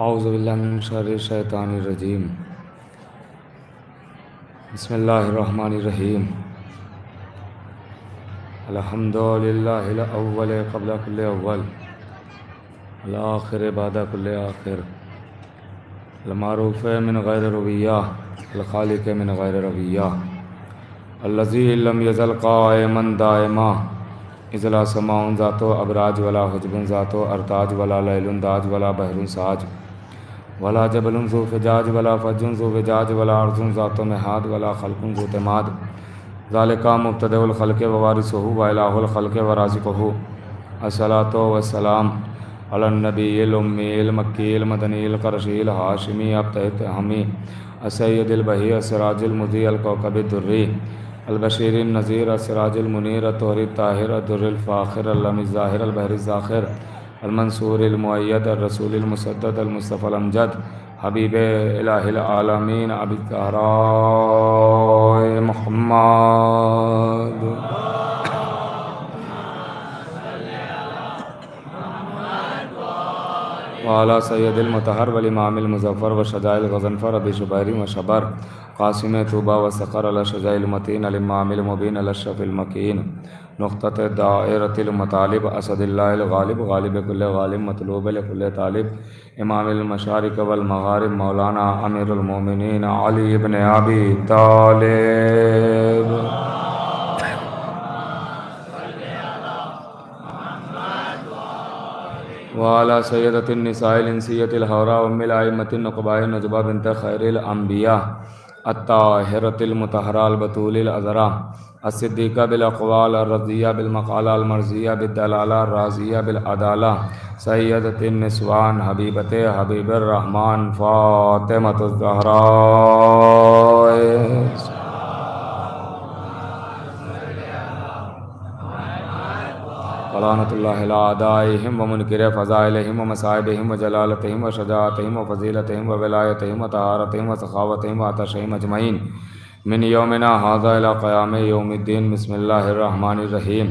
اعوذ باللہ من شر الشیطان الرجیم بسم اللہ الرحمن الرحیم الحمد للہ الاول قبل کل اول الآخر بعد کل آخر المعروف من غیر رویہ الخالق من غیر رویہ الذی لم یزل قائما دائما اذ لا سماع ذات ابراج ولا حجب ذات ارتاج ولا لیل داج ولا بحر ساج ولا جبل ذو فجاج ولا فج ذو وجاج ولا ارض ذات مہاد ولا خلق ذو تماد ذالک مبتدئ الخلق ووارثہ والہ الخلق ورازقہ الصلاۃ والسلام علی النبی الأمی المکی المدنی القرشی الہاشمی الطہمی السید البہی السراج المضیء الکوكب الدری البشیر النذیر السراج المنیر الطہر الطاہر الدر الفاخر العلم الظاہر البحر الزاخر المنصور المؤید الرسول المسدد المصطفى الامجد حبیب الہ العالمین ابی الزہراء محمد وعلى سید المطہر والامام المظفر وشجاع الغضنفر ابی شبیر وشبر قاسم طوبى وسقر على شجاع المتین الامام المبین الاشرف المکین نقطۃ دائرۃ المطالب اسد اللہ الغالب غالب کل غالب مطلوب لکل طالب امام المشارق والمغارب مولانا امیر المومنین علی بن ابی طالب وعلى سیدۃ النساء الانسیۃ الحوراء ام الائمۃ النقباء النجبہ بنت خیر الانبیاء الطاہرۃ المطہرہ البتول العذراء الصدیقہ بالاقوال الرضیہ بالمقالہ المرضیہ بالدلالہ الراضیہ بالعدالہ سیدۃ النسوان حبیبۃ حبیب الرحمن فاطمۃ الزہراء لعنۃ اللہ علی اعدائہم ومنکر فضائلہم ومصائبہم وجلالتہم وشجاعتہم وفضیلتہم وولایتہم وطہارتہم وسخاوتہم وعطشہم اجمعین من یومنا ھذا الی قیام یوم الدین بسم اللہ الرحمن الرحیم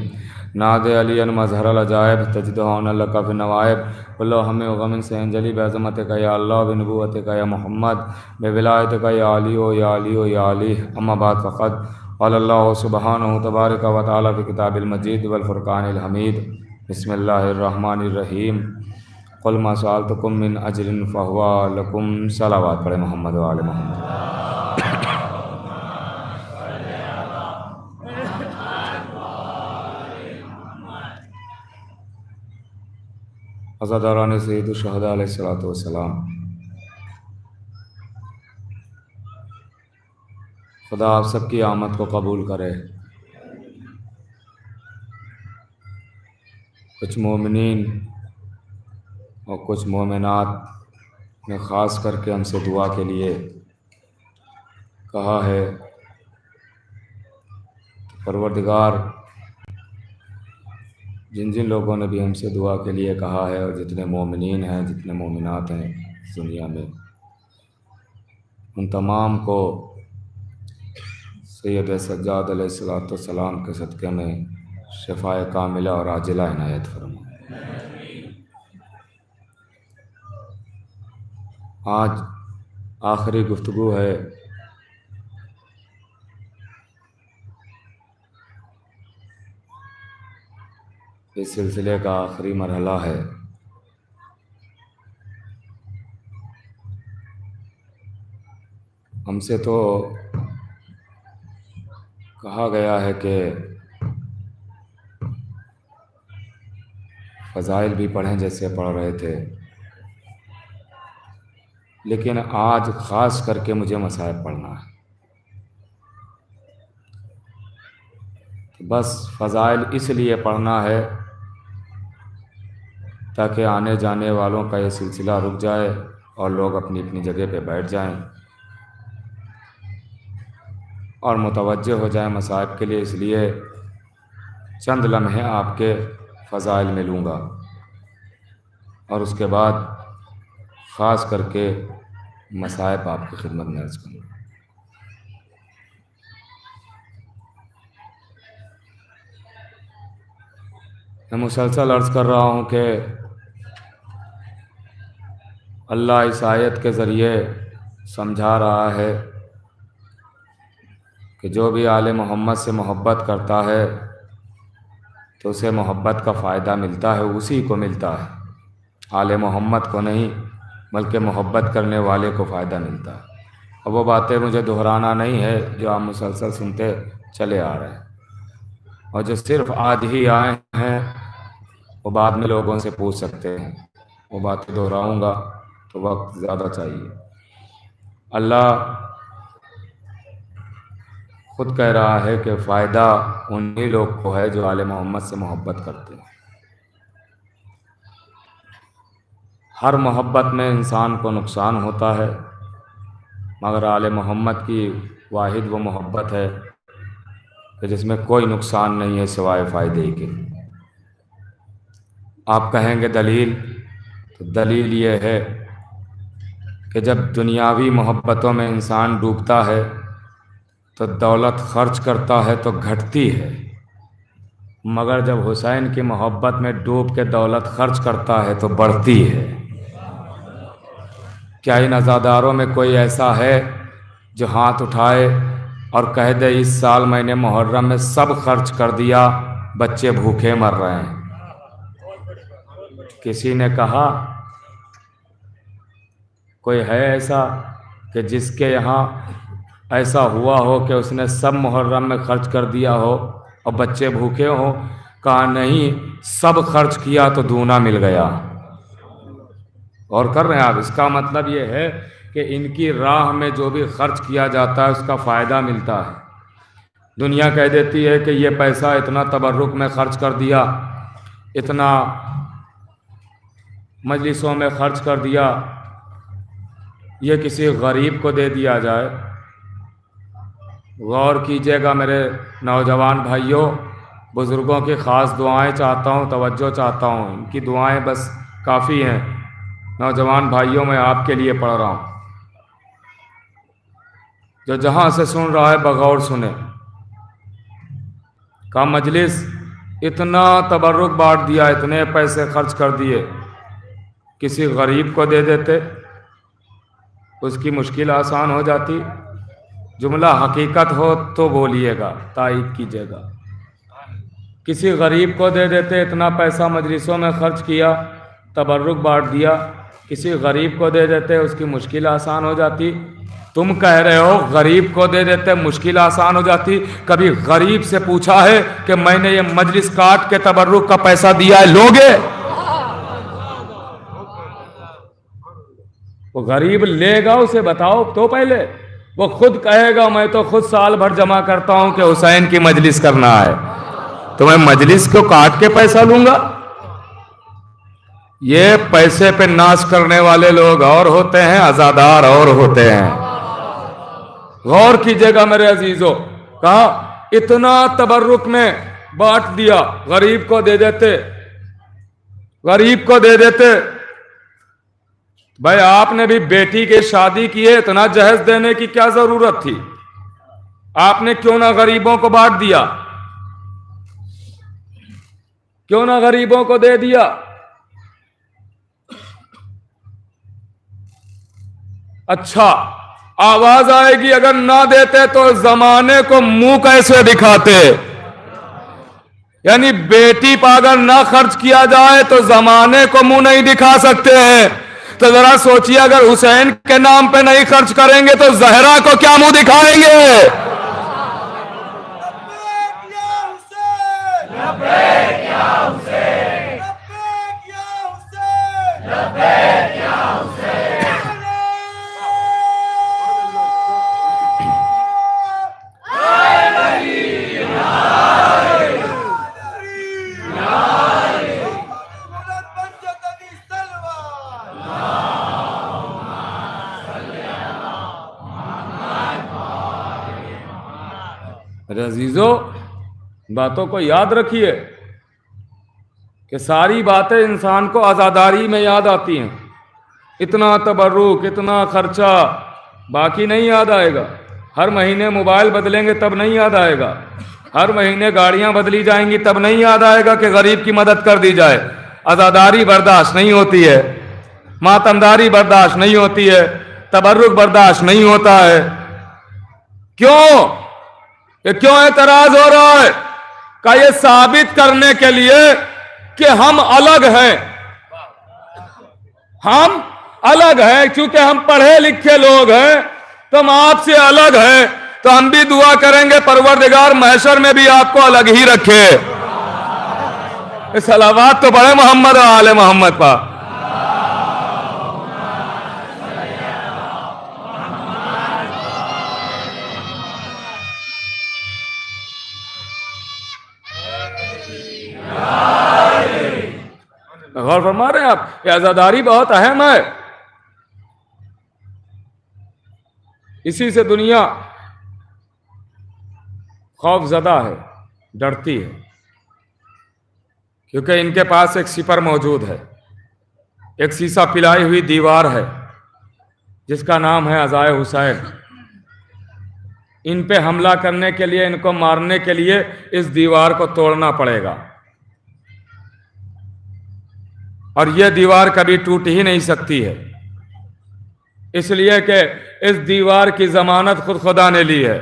ناد علی مظہر العجائب تجدہون لک فی النوائب کل ہم و غم سے انجلی بعظمتک یا اللہ بنبوتک یا محمد بولایتک یا علی و یا علی و یا علی اما بعد فقد قال اللہ سبحانہ تبارک و تعالی فی کتاب المجید والفرقان الحمید بسم اللہ الرحمن الرحیم قل ما سألتکم من اجر فہو لکم صلوات پڑھے محمد و آل محمد عزاداران سید الشہداء علیہ الصلوۃ والسلام، خدا آپ سب کی آمد کو قبول کرے۔ کچھ مومنین اور کچھ مومنات نے خاص کر کے ہم سے دعا کے لیے کہا ہے، پروردگار جن جن لوگوں نے بھی ہم سے دعا کے لیے کہا ہے اور جتنے مومنین ہیں جتنے مومنات ہیں اس دنیا میں، ان تمام کو سید سجاد علیہ الصلوۃ والسلام کے صدقے میں شفائے کاملہ اور عاجلہ عنایت فرما۔ آج آخری گفتگو ہے اس سلسلے کا، آخری مرحلہ ہے۔ ہم سے تو کہا گیا ہے کہ فضائل بھی پڑھیں جیسے پڑھ رہے تھے، لیکن آج خاص کر کے مجھے مصائب پڑھنا ہے۔ بس فضائل اس لیے پڑھنا ہے تاکہ آنے جانے والوں کا یہ سلسلہ رک جائے اور لوگ اپنی اپنی جگہ پہ بیٹھ جائیں اور متوجہ ہو جائیں مصائب کے لیے۔ اس لیے چند لمحے آپ کے فضائل میں لوں گا اور اس کے بعد خاص کر کے مصائب آپ کی خدمت میں عرض کروں گا۔ میں مسلسل عرض کر رہا ہوں کہ اللہ اس آیت کے ذریعے سمجھا رہا ہے کہ جو بھی آل محمد سے محبت کرتا ہے تو اسے محبت کا فائدہ ملتا ہے، اسی کو ملتا ہے، آل محمد کو نہیں بلکہ محبت کرنے والے کو فائدہ ملتا ہے۔ اور وہ باتیں مجھے دہرانا نہیں ہے جو آپ مسلسل سنتے چلے آ رہے ہیں، اور جو صرف آج ہی آئے ہیں وہ بعد میں لوگوں سے پوچھ سکتے ہیں، وہ باتیں دہراؤں گا تو وقت زیادہ چاہیے۔ اللہ خود کہہ رہا ہے کہ فائدہ انہی لوگ کو ہے جو آل محمد سے محبت کرتے ہیں۔ ہر محبت میں انسان کو نقصان ہوتا ہے، مگر آل محمد کی واحد وہ محبت ہے کہ جس میں کوئی نقصان نہیں ہے سوائے فائدے کے۔ آپ کہیں گے دلیل، تو دلیل یہ ہے کہ جب دنیاوی محبتوں میں انسان ڈوبتا ہے تو دولت خرچ کرتا ہے تو گھٹتی ہے، مگر جب حسین کی محبت میں ڈوب کے دولت خرچ کرتا ہے تو بڑھتی ہے۔ کیا ان عزاداروں میں کوئی ایسا ہے جو ہاتھ اٹھائے اور کہہ دے اس سال میں نے محرم میں سب خرچ کر دیا، بچے بھوکے مر رہے ہیں؟ کسی نے کہا کوئی ہے ایسا کہ جس کے یہاں ایسا ہوا ہو کہ اس نے سب محرم میں خرچ کر دیا ہو اور بچے بھوکے ہوں؟ کہا نہیں، سب خرچ کیا تو دونا مل گیا۔ اور کر رہے ہیں آپ، اس کا مطلب یہ ہے کہ ان کی راہ میں جو بھی خرچ کیا جاتا ہے اس کا فائدہ ملتا ہے۔ دنیا کہہ دیتی ہے کہ یہ پیسہ اتنا تبرک میں خرچ کر دیا، اتنا مجلسوں میں خرچ کر دیا، یہ کسی غریب کو دے دیا جائے۔ غور کیجئے گا میرے نوجوان بھائیوں، بزرگوں کی خاص دعائیں چاہتا ہوں، توجہ چاہتا ہوں، ان کی دعائیں بس کافی ہیں۔ نوجوان بھائیوں میں آپ کے لیے پڑھ رہا ہوں، جو جہاں سے سن رہا ہے بغور سنے۔ کا مجلس اتنا تبرک بانٹ دیا، اتنے پیسے خرچ کر دیے، کسی غریب کو دے دیتے اس کی مشکل آسان ہو جاتی۔ جملہ حقیقت ہو تو بولیے گا، تائید کیجیے گا۔ کسی غریب کو دے دیتے، اتنا پیسہ مجلسوں میں خرچ کیا، تبرک بانٹ دیا، کسی غریب کو دے دیتے اس کی مشکل آسان ہو جاتی۔ تم کہہ رہے ہو غریب کو دے دیتے مشکل آسان ہو جاتی، کبھی غریب سے پوچھا ہے کہ میں نے یہ مجلس کاٹ کے تبرک کا پیسہ دیا ہے، لوگے؟ وہ غریب لے گا، اسے بتاؤ تو پہلے۔ وہ خود کہے گا میں تو خود سال بھر جمع کرتا ہوں کہ حسین کی مجلس کرنا ہے، تو میں مجلس کو کاٹ کے پیسہ لوں گا؟ یہ پیسے پہ ناز کرنے والے لوگ اور ہوتے ہیں، عزادار اور ہوتے ہیں۔ غور کیجئے گا میرے عزیزو، کہا اتنا تبرک میں بانٹ دیا، غریب کو دے دیتے، غریب کو دے دیتے۔ بھائی آپ نے بھی بیٹی کی شادی کی ہے، اتنا جہیز دینے کی کیا ضرورت تھی؟ آپ نے کیوں نہ غریبوں کو بانٹ دیا؟ کیوں نہ غریبوں کو دے دیا؟ اچھا آواز آئے گی اگر نہ دیتے تو زمانے کو منہ کیسے دکھاتے؟ یعنی بیٹی پر اگر نہ خرچ کیا جائے تو زمانے کو منہ نہیں دکھا سکتے ہیں، تو ذرا سوچیے اگر حسین کے نام پہ نہیں خرچ کریں گے تو زہرا کو کیا منہ دکھائیں گے؟ میرے عزیزو باتوں کو یاد رکھیے کہ ساری باتیں انسان کو عزاداری میں یاد آتی ہیں، اتنا تبرک، اتنا خرچہ، باقی نہیں یاد آئے گا۔ ہر مہینے موبائل بدلیں گے تب نہیں یاد آئے گا، ہر مہینے گاڑیاں بدلی جائیں گی تب نہیں یاد آئے گا کہ غریب کی مدد کر دی جائے۔ عزاداری برداشت نہیں ہوتی ہے۔ मातमदारी बर्दाश्त नहीं होती है, तबर्रुक बर्दाश्त नहीं होता है। क्यों? ये क्यों एतराज हो रहा है? का ये साबित करने के लिए कि हम अलग हैं, हम अलग हैं, क्योंकि हम पढ़े लिखे लोग हैं, तो हम आपसे अलग हैं, तो हम भी दुआ करेंगे परवरदिगार महशर में भी आपको अलग ही रखे। सलावत तो पढ़े मोहम्मद और आले मोहम्मद पा। गौर फरमा रहे हैं आप, ये आजादारी बहुत अहम है। इसी से दुनिया खौफजदा है, डरती है, क्योंकि इनके पास एक सिपर मौजूद है, एक शीशा पिलाई हुई दीवार है जिसका नाम है अज़ाए हुसैन। इन पे हमला करने के लिए, इनको मारने के लिए इस दीवार को तोड़ना पड़ेगा, और यह दीवार कभी टूट ही नहीं सकती है, इसलिए कि इस दीवार की जमानत खुद खुदा ने ली है,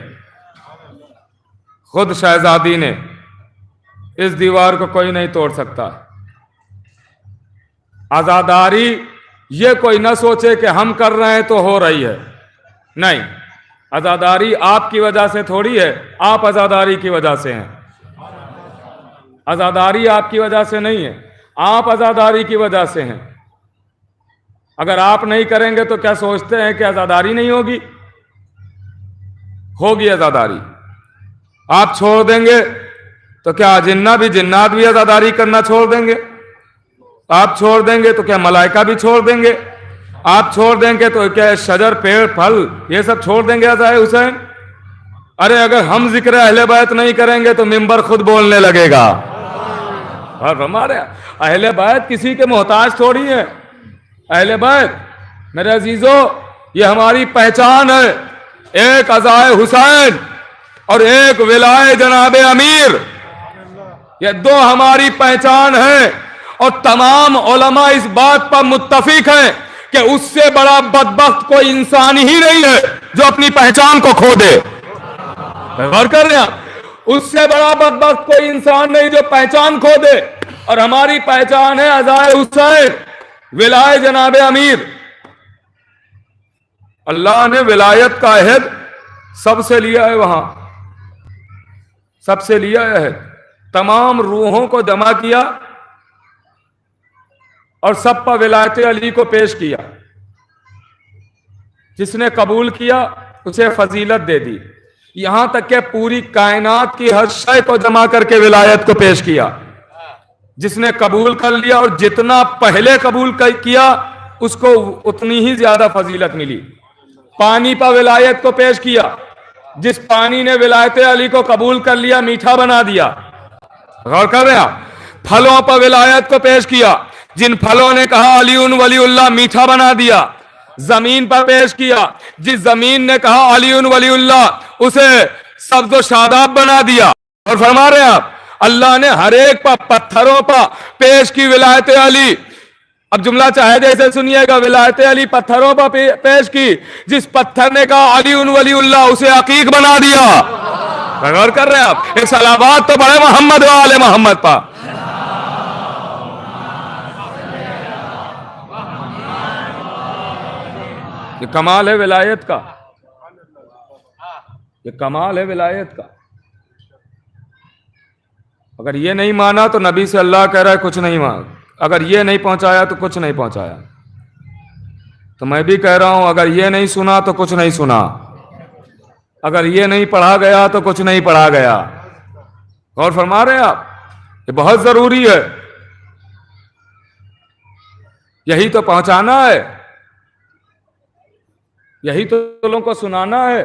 खुद शहजादी ने। इस दीवार को कोई नहीं तोड़ सकता। आजादारी ये कोई ना सोचे कि हम कर रहे हैं तो हो रही है, नहीं। आजादारी आपकी वजह से थोड़ी है, आप आजादारी की वजह से हैं। आजादारी आपकी वजह से नहीं है, आप आजादारी की वजह से हैं। अगर आप नहीं करेंगे तो क्या सोचते हैं कि आजादारी नहीं होगी? होगी आजादारी। आप छोड़ देंगे तो क्या जिन्नात भी आजादारी करना छोड़ देंगे? आप छोड़ देंगे तो क्या मलाइका भी छोड़ देंगे? आप छोड़ देंगे तो क्या शजर, पेड़, फल ये सब छोड़ देंगे अज़ाए हुसैन? अरे अगर हम जिक्र अहले बैत नहीं करेंगे तो मिंबर खुद बोलने लगेगा। और हमारे अहले बैत किसी के मोहताज थोड़ी है। अहले बैत मेरे अजीजों, ये हमारी पहचान है। एक अज़ाए हुसैन और एक विलाए जनाबे अमीर, ये दो हमारी पहचान है। और तमाम उलमा इस बात पर मुत्तफिक हैं कि उससे बड़ा बदबख्त कोई इंसान ही नहीं है जो अपनी पहचान को खो दे। गौर कर रहे हैं? उससे बड़ा बदबख्त कोई इंसान नहीं जो पहचान खो दे। और हमारी पहचान है अज़ाए हुसैन, विलाए जनाबे अमीर। अल्लाह ने विलायत का अहद सबसे लिया है, वहां सबसे लिया है, तमाम रूहों को जमा किया और सब पर विलायत अली को पेश किया। जिसने कबूल किया उसे फजीलत दे दी। यहां तक कि पूरी कायनात की हर शय को जमा करके विलायत को पेश किया। जिसने कबूल कर लिया और जितना पहले कबूल किया उसको उतनी ही ज्यादा फजीलत मिली। पानी पर विलायत को पेश किया। जिस पानी ने विलायत अली को कबूल कर लिया, मीठा बना दिया। गौर कर रहे हैं? फलों पर विलायत को पेश किया। जिन फलों ने कहा अलीउन वलीउल्लाह, मीठा बना दिया। जमीन पर पेश किया। जिस जमीन ने कहा अलीउन वलीउल्लाह, उसे सब्ज़ शादाब बना दिया। और फरमा रहे हैं आप, अल्लाह ने हर एक पर, पत्थरों पर पेश की विलायत अली। अब जुमला चाहे जैसे सुनिएगा, विलायत अली पत्थरों पर पेश की। जिस पत्थर ने कहा अलीउन वलीउल्लाह, उसे अकीक बना दिया। गौर कर रहे हैं आप? एक सलावत तो बड़े मोहम्मद व आले मोहम्मद पर। ये कमाल है विलायत का, ये कमाल है विलायत का। अगर ये नहीं माना तो नबी से अल्लाह कह रहा है कुछ नहीं मांग। अगर ये नहीं पहुंचाया तो कुछ नहीं पहुंचाया। तो मैं भी कह रहा हूं, अगर ये नहीं सुना तो कुछ नहीं सुना। अगर ये नहीं पढ़ा गया तो कुछ नहीं पढ़ा गया। गौर फरमा रहे हैं आप? ये बहुत जरूरी है। यही तो पहुंचाना है, यही तो लोगों को सुनाना है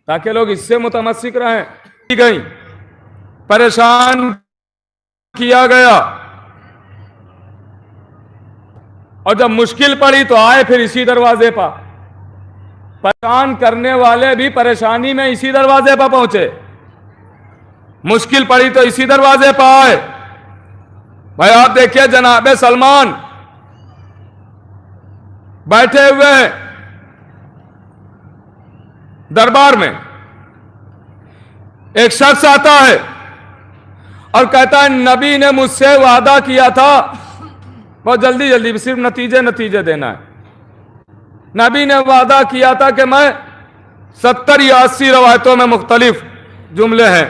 ताकि लोग इससे मुतमस्सिक रहें। गई, परेशान किया गया, और जब मुश्किल पड़ी तो आए फिर इसी दरवाजे पर। परेशान करने वाले भी परेशानी में इसी दरवाजे पर पहुंचे। मुश्किल पड़ी तो इसी दरवाजे पर आए। भाई आप देखिए जनाब सलमान, बैठे हुए हैं दरबार में। एक शख्स आता है और कहता है नबी ने मुझसे वादा किया था, बहुत जल्दी जल्दी सिर्फ नतीजे देना है। नबी ने वादा किया था कि मैं 70 या 80 रवायतों में मुख्तलिफ जुमले हैं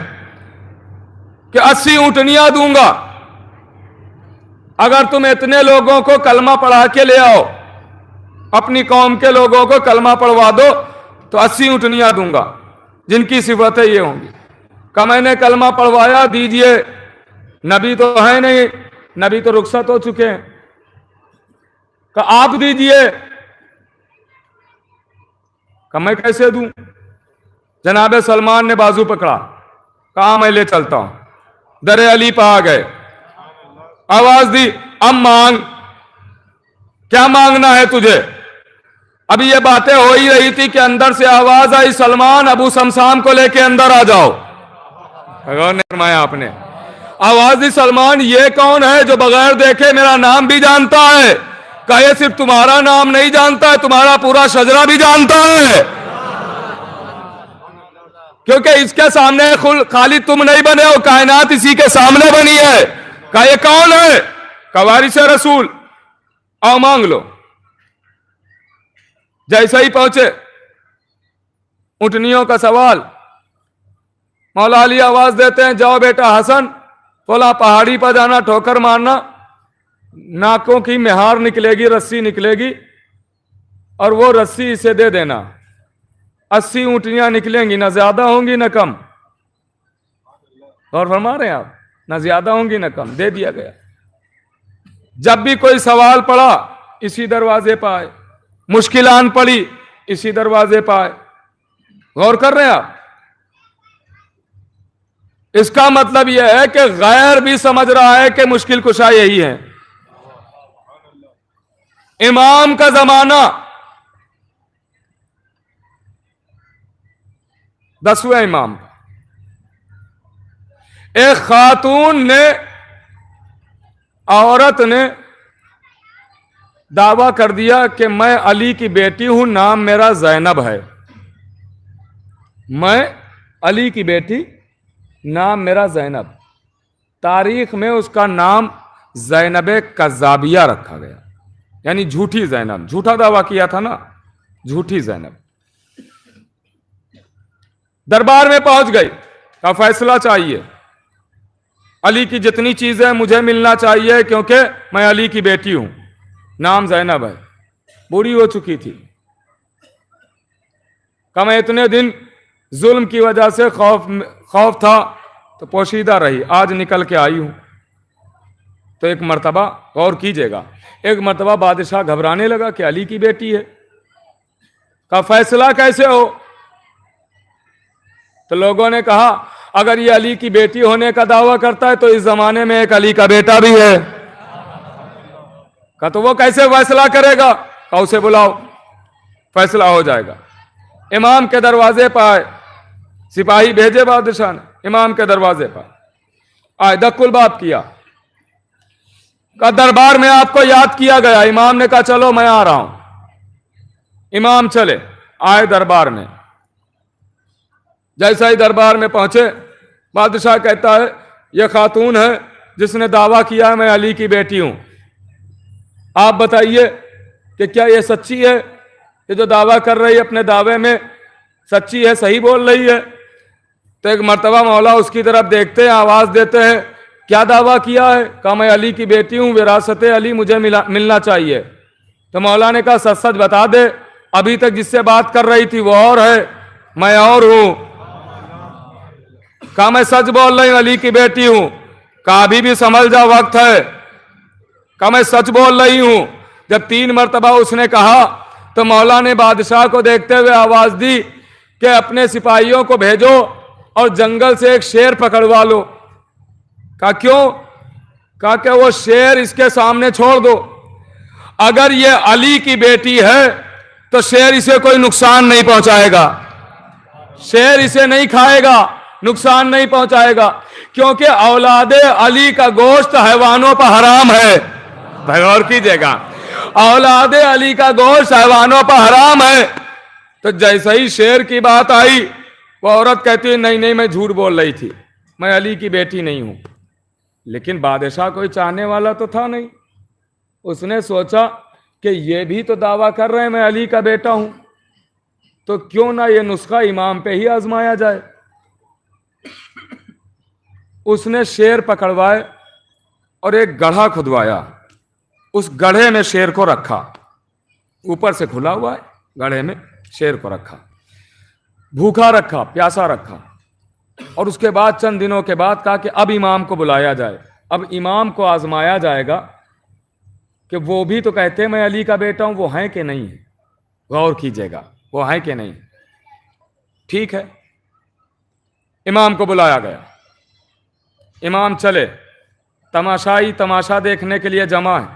कि 80 ऊँटनियां दूंगा अगर तुम इतने लोगों को कलमा पढ़ा के ले आओ, अपनी कौम के लोगों को कलमा पढ़वा दो तो 80 ऊँटनियां दूंगा जिनकी सिफतें ये होंगी। कहा मैंने कलमा पढ़वाया, दीजिए। नबी तो है नहीं, नबी तो रुखसत हो चुके हैं। कहा आप दीजिए। कहा मैं कैसे दूं? जनाब सलमान ने बाजू पकड़ा, कहा मैं ले चलता हूं। दरे अली पर आ गए, आवाज दी, अब मांग, क्या मांगना है तुझे? अभी ये बातें हो ही रही थी कि अंदर से आवाज आई, सलमान अबू समसाम को लेके अंदर आ जाओ। गौर नहीं फरमाया आपने? आवाज दी, सलमान ये कौन है जो बगैर देखे मेरा नाम भी जानता है? कहे सिर्फ तुम्हारा नाम नहीं जानता है, तुम्हारा पूरा शजरा भी जानता है, क्योंकि इसके सामने खाली तुम नहीं बने हो, कायनात इसी के सामने बनी है। कहा ये कौन है? कहा वारिस रसूल, आओ मांग लो। जैसे ही पहुंचे, ऊँटनियों का सवाल, मौला अली आवाज देते हैं, जाओ बेटा हसन, बोला पहाड़ी पर जाना, ठोकर मारना, नाकों की मेहार निकलेगी, रस्सी निकलेगी और वो रस्सी इसे दे देना। 80 ऊँटनियां निकलेंगी, ना ज्यादा होंगी ना कम। और फरमा रहे हैं आप, ना ज्यादा होंगी ना कम। दे दिया गया। जब भी कोई सवाल पड़ा इसी दरवाजे पर आए, मुश्किलान पड़ी इसी दरवाजे पर आए। गौर कर रहे हैं आप? इसका मतलब यह है कि गैर भी समझ रहा है कि मुश्किल कुशा यही है। इमाम का जमाना, 10वें इमाम, एक खातून ने, औरत ने दावा कर दिया कि मैं अली की बेटी हूं, नाम मेरा जैनब है। मैं अली की बेटी, नाम मेरा जैनब। तारीख में उसका नाम जैनब कज़ाबिया रखा गया, यानी झूठी जैनब। झूठा दावा किया था ना, झूठी जैनब। दरबार में पहुंच गई, का फैसला चाहिए, अली की जितनी चीजें मुझे मिलना चाहिए, क्योंकि मैं अली की बेटी हूं, नाम जैनब है। बूढ़ी हो चुकी थी। का मैं इतने दिन जुल्म की वजह से खौफ था तो पोशीदा रही, आज निकल के आई हूं। तो एक मर्तबा, गौर कीजिएगा, एक मर्तबा बादशाह घबराने लगा कि अली की बेटी है। का फैसला कैसे हो? तो लोगों ने कहा अगर ये अली की बेटी होने का दावा करता है तो इस जमाने में एक अली का बेटा भी है। का तो वो कैसे फैसला करेगा? का उसे बुलाओ, फैसला हो जाएगा। इमाम के दरवाजे पर आए, सिपाही भेजे बादशाह ने, इमाम के दरवाजे पर आए, दक्कुल बाप किया। का दरबार में आपको याद किया गया। इमाम ने कहा चलो मैं आ रहा हूं। इमाम चले, आए दरबार में। जैसा ही दरबार में पहुंचे, बादशाह कहता है यह खातून है जिसने दावा किया है मैं अली की बेटी हूं। आप बताइए कि क्या यह सच्ची है? ये जो दावा कर रही है अपने दावे में सच्ची है, सही बोल रही है? तो एक मर्तबा मौला उसकी तरफ देखते हैं, आवाज देते हैं, क्या दावा किया है? कहा मैं अली की बेटी हूं, विरासत अली मुझे मिलना चाहिए। तो मौला ने कहा सच सच बता दे, अभी तक जिससे बात कर रही थी वो और है, मैं और हूं। कहा मैं सच बोल रही हूं, अली की बेटी हूं। कहा अभी भी समझ जा, वक्त है। कहा मैं सच बोल रही हूं। जब 3 मर्तबा उसने कहा तो मौला ने बादशाह को देखते हुए आवाज दी कि अपने सिपाहियों को भेजो और जंगल से एक शेर पकड़वा लो। कहा क्यों? कहा कि वो शेर इसके सामने छोड़ दो, अगर ये अली की बेटी है तो शेर इसे कोई नुकसान नहीं पहुंचाएगा, शेर इसे नहीं खाएगा, नुकसान नहीं पहुंचाएगा, क्योंकि औलादे अली का गोश्त हैवानों पर हराम है। गौर कीजिएगा, औलाद अली का गोश्त हैवानों पर हराम है। तो जैसे ही शेर की बात आई, वो औरत कहती है नहीं नहीं, मैं झूठ बोल रही थी, मैं अली की बेटी नहीं हूं। लेकिन बादशाह कोई चाहने वाला तो था नहीं। उसने सोचा कि ये भी तो दावा कर रहे हैं मैं अली का बेटा हूं, तो क्यों ना ये नुस्खा इमाम पे ही आजमाया जाए। उसने शेर पकड़वाए और एक गड्ढा खुदवाया, उस गड्ढे में शेर को रखा, ऊपर से खुला हुआ है, गड्ढे में शेर को रखा, भूखा रखा, प्यासा रखा। और उसके बाद चंद दिनों के बाद कहा कि अब इमाम को बुलाया जाए, अब इमाम को आजमाया जाएगा कि वो भी तो कहते हैं मैं अली का बेटा हूं, वो हैं कि नहीं है, गौर कीजिएगा, वो हैं कि नहीं। ठीक है, इमाम को बुलाया गया। इमाम चले, तमाशाई तमाशा देखने के लिए जमा है,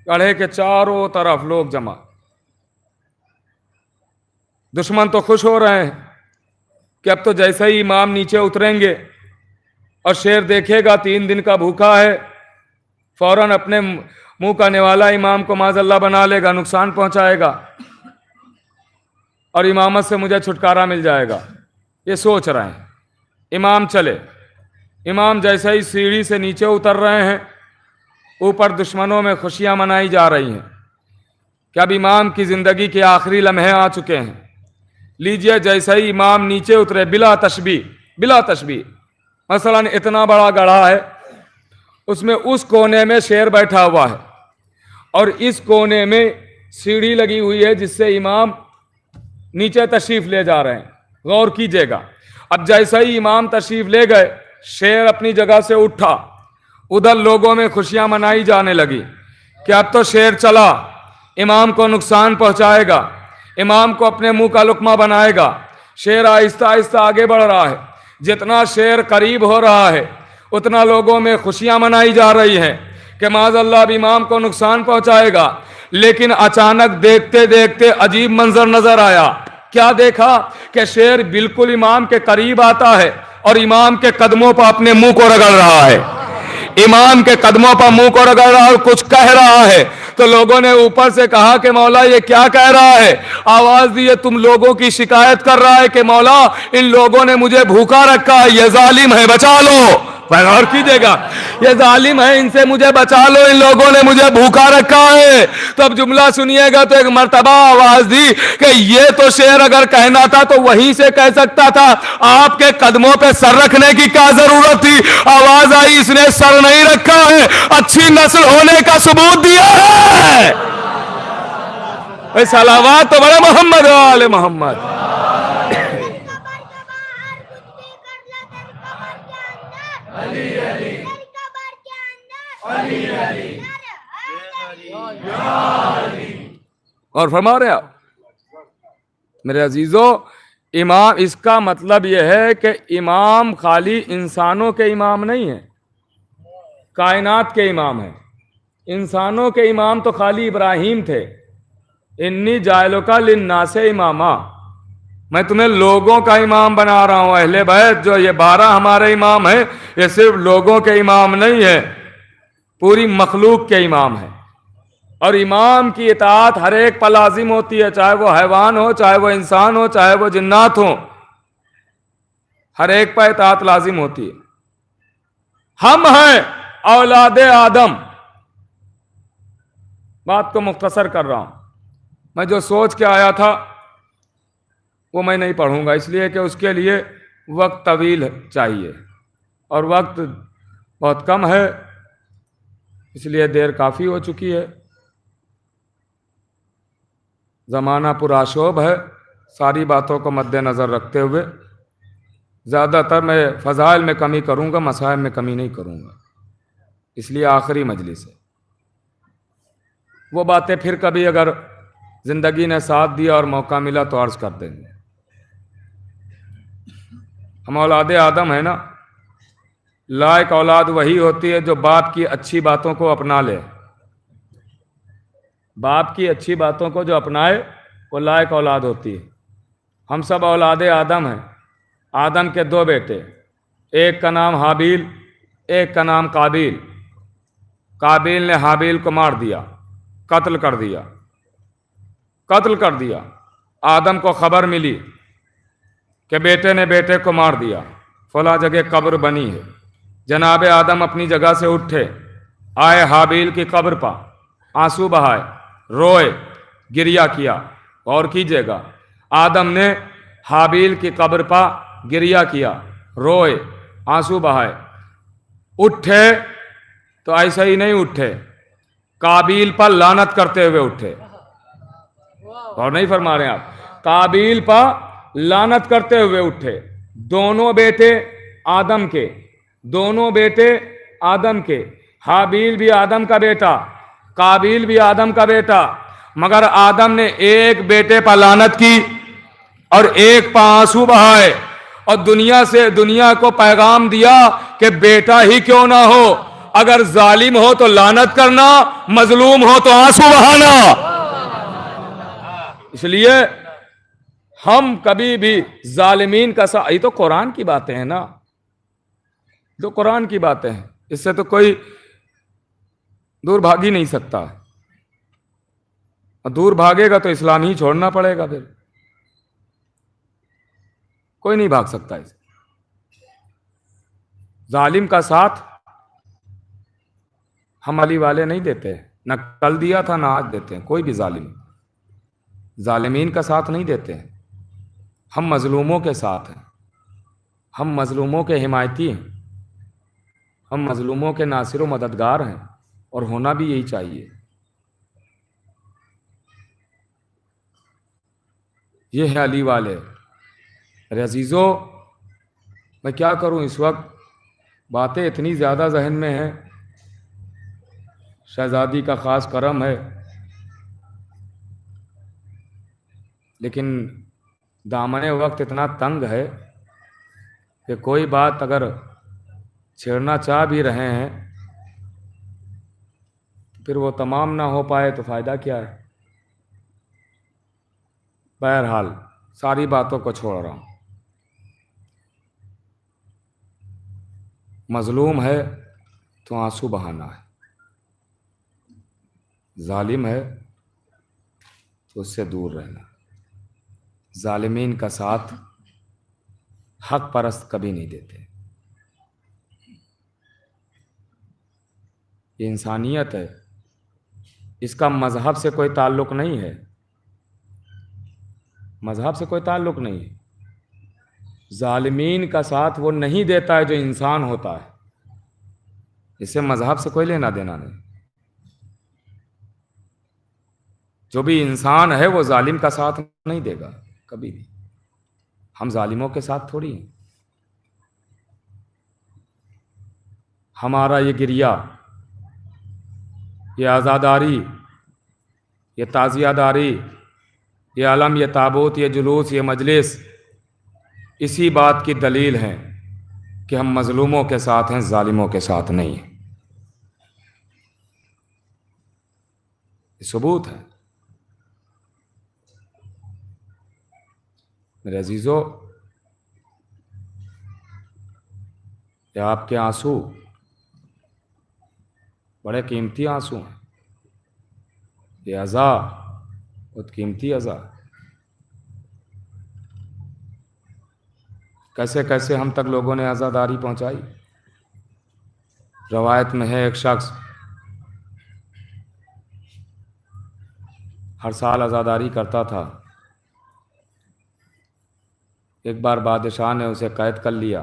गड्ढे के चारों तरफ लोग जमा। दुश्मन तो खुश हो रहे हैं कि अब तो जैसे ही इमाम नीचे उतरेंगे और शेर देखेगा 3 दिन का भूखा है, फौरन अपने मुंह का निवाला इमाम को माज़अल्लाह बना लेगा, नुकसान पहुंचाएगा और इमामत से मुझे छुटकारा मिल जाएगा, ये सोच रहे हैं। इमाम चले, इमाम जैसे ही सीढ़ी से नीचे उतर रहे हैं, ऊपर दुश्मनों में खुशियां मनाई जा रही हैं कि अब इमाम की जिंदगी के आखिरी लम्हे आ चुके हैं। लीजिए, जैसे ही इमाम नीचे उतरे, बिला तशबीह, मसलन इतना बड़ा गड्ढा है, उसमें उस कोने में शेर बैठा हुआ है और इस कोने में सीढ़ी लगी हुई है जिससे इमाम नीचे तशरीफ ले जा रहे हैं। गौर कीजिएगा, अब जैसे ही इमाम तशरीफ ले गए, शेर अपनी जगह से उठा, उधर लोगों में खुशियां मनाई जाने लगी कि अब तो शेर चला, इमाम को नुकसान पहुंचाएगा, इमाम को अपने मुंह का लुकमा बनाएगा। शेर आहिस्ता आहिस्ता आगे बढ़ रहा है, जितना शेर करीब हो रहा है उतना लोगों में खुशियां मनाई जा रही हैं कि माज़अल्लाह अब इमाम को नुकसान पहुंचाएगा। लेकिन अचानक देखते देखते अजीब मंजर नजर आया। क्या देखा कि शेर बिल्कुल इमाम के करीब आता है और इमाम के कदमों पर अपने मुंह को रगड़ रहा है, इमाम के कदमों पर मुंह को रगड़ रहा है और कुछ कह रहा है। तो लोगों ने ऊपर से कहा कि मौला ये क्या कह रहा है। आवाज दी, ये तुम लोगों की शिकायत कर रहा है कि मौला इन लोगों ने मुझे भूखा रखा है, ये जालिम है, बचा लो। गौर कीजिएगा, ये जालिम है, इनसे मुझे बचा लो, इन लोगों ने मुझे भूखा रखा है। तो अब जुमला सुनिएगा तो एक मर्तबा आवाज दी कि ये तो शेर अगर कहना था तो वहीं से कह सकता था, आपके कदमों पे सर रखने की क्या जरूरत थी। आवाज आई, इसने सर नहीं रखा है, अच्छी नस्ल होने का सबूत दिया है। सलावत तो बड़े मोहम्मद वाले मोहम्मद। और फरमा रहे आप मेरे अजीजों, इमाम, इसका मतलब यह है कि इमाम खाली इंसानों के इमाम नहीं है, कायनात के इमाम है। इंसानों के इमाम तो खाली इब्राहीम थे, इन्नी जायलुका लिन्नासे इमामा, मैं तुम्हें लोगों का इमाम बना रहा हूं। अहले बैत जो ये 12 हमारे इमाम है, ये सिर्फ लोगों के इमाम नहीं है, पूरी मखलूक के इमाम है। और इमाम की इताअत हर एक पर लाजिम होती है, चाहे वो हैवान हो, चाहे वो इंसान हो, चाहे वो जिन्नात हो, हर एक पर इताअत लाजिम होती है। हम हैं औलाद आदम। बात को मुख्तसर कर रहा हूं, मैं जो सोच के आया था वो मैं नहीं पढ़ूंगा, इसलिए कि उसके लिए वक्त तवील चाहिए और वक्त बहुत कम है, इसलिए देर काफ़ी हो चुकी है। ज़माना पुराशोभ है, सारी बातों को मद्देनज़र रखते हुए ज़्यादातर मैं फ़ज़ाइल में कमी करूँगा, मसाइल में कमी नहीं करूँगा, इसलिए आखिरी मजलिस है। वो बातें फिर कभी अगर ज़िंदगी ने साथ दिया और मौका मिला तो अर्ज़ कर देंगे। हम औलाद आदम है ना, लायक औलाद वही होती है जो बाप की अच्छी बातों को अपना ले। बाप की अच्छी बातों को जो अपनाए वो लायक औलाद होती है। हम सब औलाद आदम हैं। आदम के 2 बेटे, एक का नाम हाबील, एक का नाम काबिल। काबिल ने हाबील को मार दिया, قتل کر دیا، قتل کر دیا۔ آدم کو خبر ملی کہ بیٹے نے بیٹے کو مار دیا، فلاں جگہ قبر بنی ہے۔ جناب آدم اپنی جگہ سے اٹھے، آئے حابیل کی قبر پر، آنسو بہائے، روئے، گریہ کیا۔ غور کیجئے گا، آدم نے حابیل کی قبر پر گریہ کیا، روئے، آنسو بہائے۔ اٹھے تو ایسا ہی نہیں اٹھے، قابیل پر لعنت کرتے ہوئے اٹھے۔ اور نہیں فرما رہے آپ، قابیل پر لعنت کرتے ہوئے اٹھے۔ دونوں بیٹے آدم کے، دونوں بیٹے آدم کے، حابیل بھی آدم کا بیٹا، قابیل بھی آدم کا بیٹا، مگر آدم نے ایک بیٹے پر لعنت کی اور ایک پر آنسو بہائے، اور دنیا کو پیغام دیا کہ بیٹا ہی کیوں نہ ہو، اگر ظالم ہو تو لعنت کرنا، مظلوم ہو تو آنسو بہانا۔ اس لیے ہم کبھی بھی ظالمین کا یہ تو قرآن کی باتیں ہیں نا، جو قرآن کی باتیں ہیں، اس سے تو کوئی دور بھاگ ہی نہیں سکتا، اور دور بھاگے گا تو اسلام ہی چھوڑنا پڑے گا، پھر کوئی نہیں بھاگ سکتا اسے۔ ظالم کا ساتھ ہم علی والے نہیں دیتے، نہ کل دیا تھا نہ آج دیتے ہیں، کوئی بھی ظالمین کا ساتھ نہیں دیتے ہیں۔ ہم مظلوموں کے ساتھ ہیں، ہم مظلوموں کے حمایتی ہیں، ہم مظلوموں کے ناصر و مددگار ہیں، اور ہونا بھی یہی چاہیے۔ یہ ہے علی والے۔ ارے عزیزو، میں کیا کروں، اس وقت باتیں اتنی زیادہ ذہن میں ہیں، شہزادی کا خاص کرم ہے، لیکن دامن وقت اتنا تنگ ہے کہ کوئی بات اگر چھیڑنا چاہ بھی رہے ہیں پھر وہ تمام نہ ہو پائے تو فائدہ کیا ہے۔ بہرحال ساری باتوں کو چھوڑ رہا ہوں۔ مظلوم ہے تو آنسو بہانا ہے، ظالم ہے تو اس سے دور رہنا۔ ظالمین کا ساتھ حق پرست کبھی نہیں دیتے۔ یہ انسانیت ہے، اس کا مذہب سے کوئی تعلق نہیں ہے، مذہب سے کوئی تعلق نہیں ہے۔ ظالمین کا ساتھ وہ نہیں دیتا ہے جو انسان ہوتا ہے، اس سے مذہب سے کوئی لینا دینا نہیں۔ جو بھی انسان ہے وہ ظالم کا ساتھ نہیں دے گا کبھی بھی۔ ہم ظالموں کے ساتھ تھوڑی ہیں۔ ہمارا یہ گریہ، یہ عزاداری، یہ تعزیہ داری، یہ علم، یہ تابوت، یہ جلوس، یہ مجلس، اسی بات کی دلیل ہے کہ ہم مظلوموں کے ساتھ ہیں، ظالموں کے ساتھ نہیں ہیں۔ یہ ثبوت ہے۔ میرے عزیزو، یہ آپ کے آنسو بڑے قیمتی آنسو ہیں، یہ عزا بہت قیمتی عزا۔ کیسے کیسے ہم تک لوگوں نے عزاداری پہنچائی۔ روایت میں ہے ایک شخص ہر سال عزاداری کرتا تھا۔ ایک بار بادشاہ نے اسے قید کر لیا،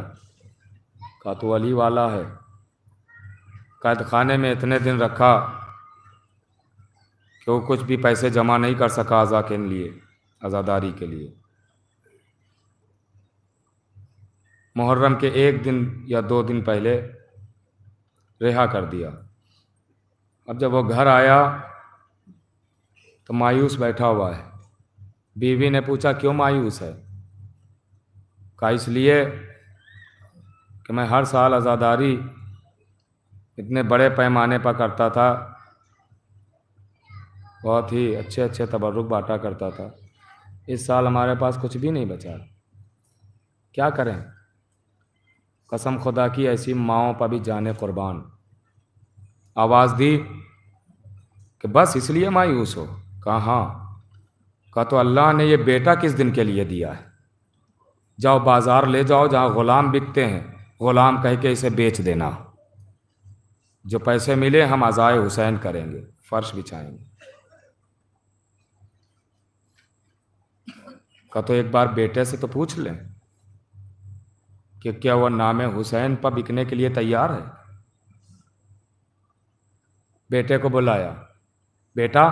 کہا تو علی والا ہے۔ قید خانے میں اتنے دن رکھا کہ وہ کچھ بھی پیسے جمع نہیں کر سکا عزا کے لیے، عزاداری کے لیے۔ محرم کے 1 دن یا 2 دن پہلے رہا کر دیا۔ اب جب وہ گھر آیا تو مایوس بیٹھا ہوا ہے۔ بیوی نے پوچھا کیوں مایوس ہے؟ کہا اس لیے کہ میں ہر سال عزاداری اتنے بڑے پیمانے پر کرتا تھا، بہت ہی اچھے اچھے تبرک بانٹا کرتا تھا، اس سال ہمارے پاس کچھ بھی نہیں بچا، کیا کریں؟ قسم خدا کی ایسی ماؤں پر بھی جانے قربان۔ آواز دی کہ بس اس لیے مایوس ہو؟ کہا ہاں۔ کہا تو اللہ نے یہ بیٹا کس دن کے لیے دیا ہے؟ جاؤ بازار لے جاؤ جہاں غلام بکتے ہیں، غلام کہہ کے اسے بیچ دینا، جو پیسے ملے ہم عزائے حسین کریں گے، فرش بچھائیں گے۔ کہا تو ایک بار بیٹے سے تو پوچھ لیں کہ کیا وہ نام حسین پر بکنے کے لیے تیار ہے؟ بیٹے کو بلایا، بیٹا،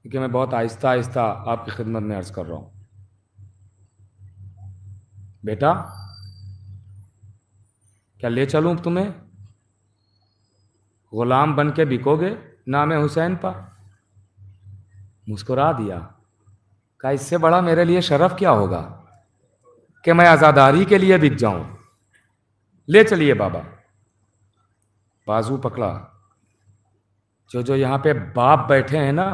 کہ میں بہت آہستہ آہستہ آپ کی خدمت میں عرض کر رہا ہوں، بیٹا کیا لے چلوں تمہیں؟ غلام بن کے بکو گے نام حسین پر؟ مسکرا دیا، کہا اس سے بڑا میرے لیے شرف کیا ہوگا کہ میں آزاداری کے لیے بک جاؤں، لے چلیے بابا۔ بازو پکڑا۔ جو یہاں پہ باپ بیٹھے ہیں نا،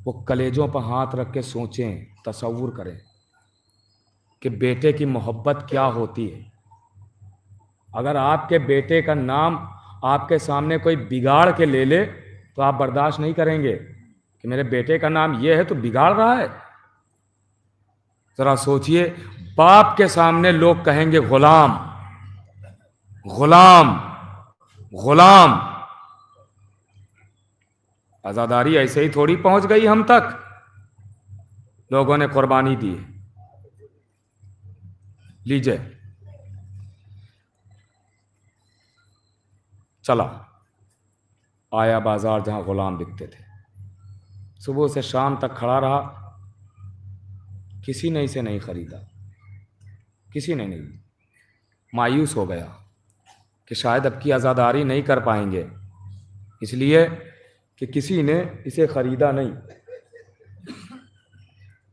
وہ کلیجوں پر ہاتھ رکھ کے سوچیں، تصور کریں کہ بیٹے کی محبت کیا ہوتی ہے۔ اگر آپ کے بیٹے کا نام آپ کے سامنے کوئی بگاڑ کے لے لے تو آپ برداشت نہیں کریں گے کہ میرے بیٹے کا نام یہ ہے تو بگاڑ رہا ہے۔ ذرا سوچئے، باپ کے سامنے لوگ کہیں گے غلام غلام غلام۔ آزاداری ایسے ہی تھوڑی پہنچ گئی ہم تک، لوگوں نے قربانی دی۔ لیجئے، چلا آیا بازار جہاں غلام بکتے تھے، صبح سے شام تک کھڑا رہا، کسی نے اسے نہیں خریدا، کسی نے نہیں۔ مایوس ہو گیا کہ شاید اب کی آزاداری نہیں کر پائیں گے، اس لیے کہ کسی نے اسے خریدا نہیں،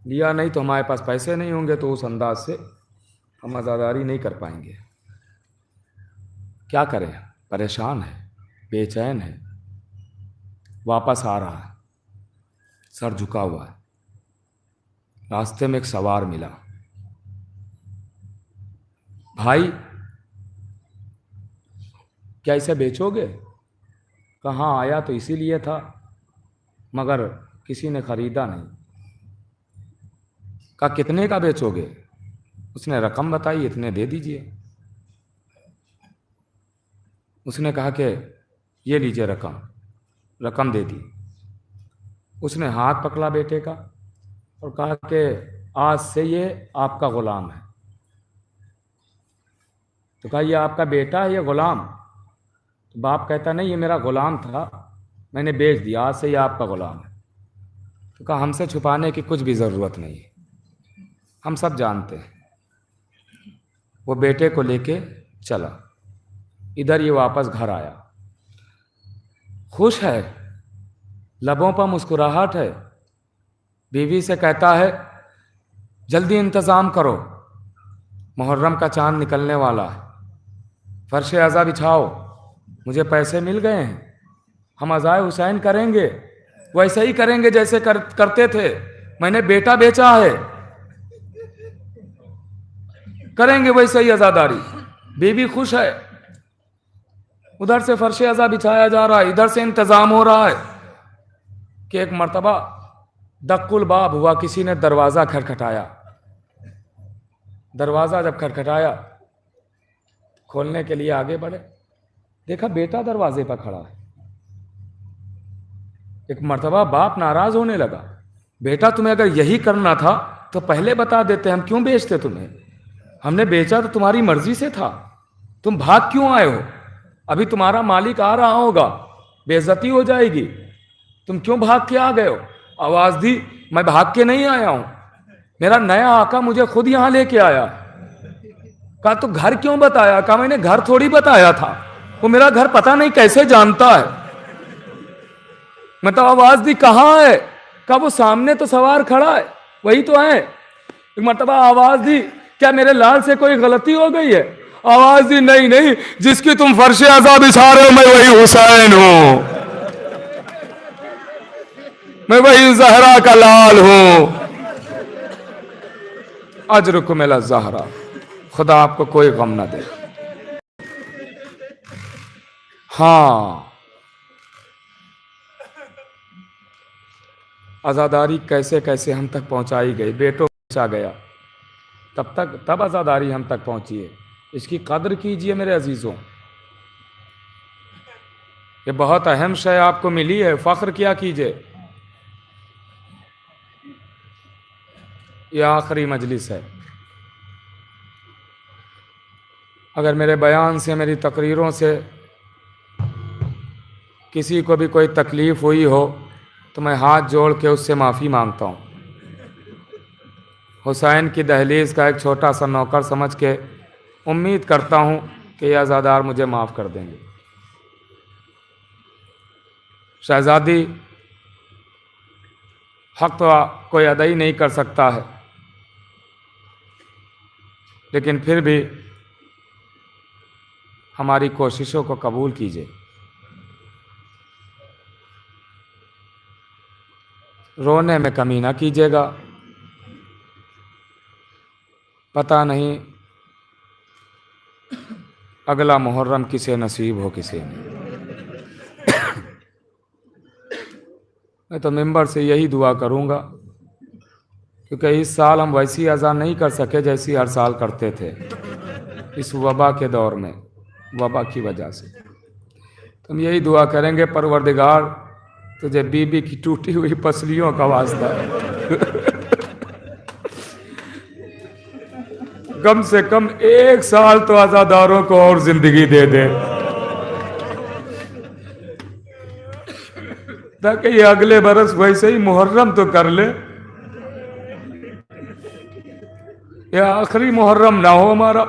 لیا نہیں تو ہمارے پاس پیسے نہیں ہوں گے، تو اس انداز سے ہم آزاداری نہیں کر پائیں گے۔ کیا کریں؟ پریشان ہے، بے چین ہے، واپس آ رہا ہے، سر جھکا ہوا ہے۔ راستے میں ایک سوار ملا، بھائی کیا اسے بیچو گے؟ کہاں آیا تو اسی لیے تھا، مگر کسی نے خریدا نہیں۔ کہا کتنے کا بیچو گے؟ اس نے رقم بتائی، اتنے دے دیجئے۔ اس نے کہا کہ یہ لیجئے رقم دے دی۔ اس نے ہاتھ پکڑا بیٹے کا اور کہا کہ آج سے یہ آپ کا غلام ہے۔ تو کہا یہ آپ کا بیٹا ہے، یہ غلام؟ تو باپ کہتا نہیں، یہ میرا غلام تھا، میں نے بیچ دیا، آج سے یہ آپ کا غلام ہے۔ تو کہا ہم سے چھپانے کی کچھ بھی ضرورت نہیں ہے، ہم سب جانتے ہیں۔ وہ بیٹے کو لے کے چلا، ادھر یہ واپس گھر آیا، خوش ہے، لبوں پر مسکراہٹ ہے۔ بیوی سے کہتا ہے جلدی انتظام کرو، محرم کا چاند نکلنے والا ہے، فرش عزا بچھاؤ، مجھے پیسے مل گئے ہیں، ہم عزائے حسین کریں گے، ویسے ہی کریں گے جیسے کرتے تھے، میں نے بیٹا بیچا ہے، کریں گے ویسے ہی عزاداری۔ بیوی خوش ہے، ادھر سے فرش عزا بچھایا جا رہا ہے، ادھر سے انتظام ہو رہا ہے کہ ایک مرتبہ دق الباب ہوا، کسی نے دروازہ کھٹکھٹایا۔ دروازہ جب کھٹکھٹایا، کھولنے کے لیے آگے بڑھے، دیکھا بیٹا دروازے پر کھڑا ہے۔ ایک مرتبہ باپ ناراض ہونے لگا، بیٹا تمہیں اگر یہی کرنا تھا تو پہلے بتا دیتے، ہم کیوں بیچتے تمہیں؟ ہم نے بیچا تو تمہاری مرضی سے تھا، تم بھاگ کیوں آئے ہو؟ ابھی تمہارا مالک آ رہا ہوگا، بے عزتی ہو جائے گی، تم کیوں بھاگ کے آ گئے ہو؟ آواز دی، میں بھاگ کے نہیں آیا ہوں، میرا نیا آقا مجھے خود یہاں لے کے آیا۔ کہا تو گھر کیوں بتایا؟ کہا میں نے گھر تھوڑی بتایا تھا، وہ میرا گھر پتہ نہیں کیسے جانتا ہے۔ میں تو آواز دی کہاں ہے؟ کہا وہ سامنے تو سوار کھڑا ہے، وہی تو ہے۔ ایک مرتبہ آواز دی کیا میرے لال سے کوئی غلطی ہو گئی ہے؟ آواز دی نہیں، جس کی تم فرش عزا بچھا رہے ہو میں وہی حسین ہوں، میں وہی زہرا کا لال ہوں، اجرکم الی الزہرا۔ خدا آپ کو کوئی غم نہ دے۔ ہاں، आज़ादारी कैसे कैसे हम तक पहुंचाई गई, बेटों पहुंचा गया, तब आज़ादारी हम तक पहुंची है। इसकी कदर कीजिए मेरे अजीज़ों, ये बहुत अहम शय आपको मिली है, फ़ख्र किया कीजिए। ये आखिरी मजलिस है। अगर मेरे बयान से, मेरी तकरीरों से किसी को भी कोई तकलीफ़ हुई हो तो मैं हाथ जोड़ के उससे माफ़ी मांगता हूँ। हुसैन की दहलीज़ का एक छोटा सा नौकर समझ के उम्मीद करता हूँ कि ये अज़ादार मुझे माफ़ कर देंगे। शहज़ादी हक़ तो कोई अदा ही नहीं कर सकता है, लेकिन फिर भी हमारी कोशिशों को कबूल कीजिए। रोने में कमी ना कीजिएगा, पता नहीं अगला मुहर्रम किसे नसीब हो किसे नहीं। मैं तो मिंबर से यही दुआ करूँगा, क्योंकि इस साल हम वैसी अज़ा नहीं कर सके जैसी हर साल करते थे, इस वबा के दौर में, वबा की वजह से। तो हम यही दुआ करेंगे, परवरदिगार तुझे बीबी की टूटी हुई पसलियों का वास्ता है, कम से कम 1 साल तो आज़ादारों को और जिंदगी दे दे, ताकि ये अगले बरस वैसे ही मुहर्रम तो कर ले। ये आखिरी मुहर्रम ना हो हमारा,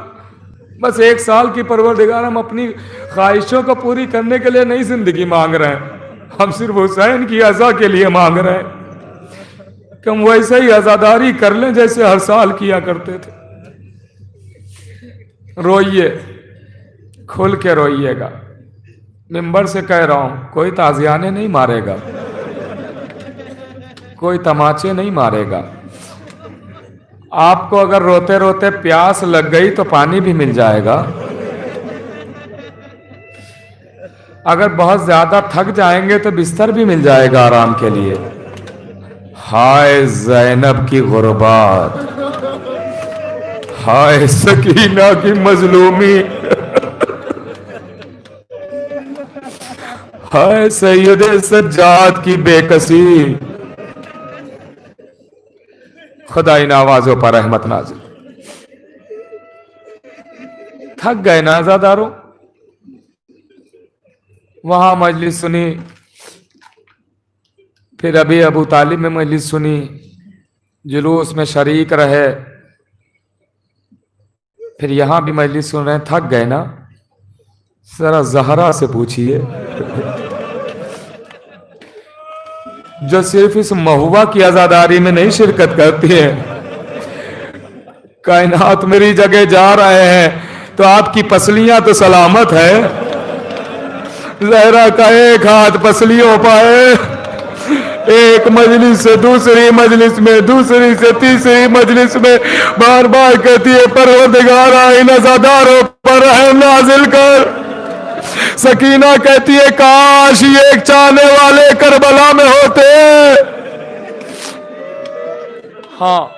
बस 1 साल की परवरदिगार, हम अपनी ख्वाहिशों को पूरी करने के लिए नहीं जिंदगी मांग रहे हैं, हम सिर्फ हुसैन की अज़ा के लिए मांग रहे हैं कि हम वैसे ही आज़ादारी कर लें जैसे हर साल किया करते थे। रोइए, खुल के रोइएगा, मिंबर से कह रहा हूं, कोई ताज़ियाने नहीं मारेगा, कोई तमाचे नहीं मारेगा। आपको अगर रोते रोते प्यास लग गई तो पानी भी मिल जाएगा, अगर बहुत ज्यादा थक जाएंगे तो बिस्तर भी मिल जाएगा आराम के लिए। हाय ज़ैनब की गुर्बत, हाय सकीना की मजलूमी, हाय सैयद सज्जाद की बेकसी। खुदा इन आवाजों पर रहमत नाज़िल। थक गए ना आज़ादारों, वहां मजलिस सुनी, फिर अभी अबू तालिब में मजलिस सुनी, जुलूस में शरीक रहे, फिर यहां भी मजलिस सुन रहे हैं। थक गए ना? जरा ज़हरा से पूछिए, जो सिर्फ इस महुआ की आज़ादारी में नहीं शिरकत करती है, कायनात मेरी जगह जा रहे हैं तो आपकी पसलियां तो सलामत है। ज़हरा का एक हाथ पसलियों पाए, एक मजलिस से दूसरी मजलिस में, दूसरी से तीसरी मजलिस में बार बार कहती है, परवरदिगार इन अज़ादारों पर रहम नाज़िल कर। सकीना कहती है, काश ये एक चाहने वाले करबला में होते। हाँ,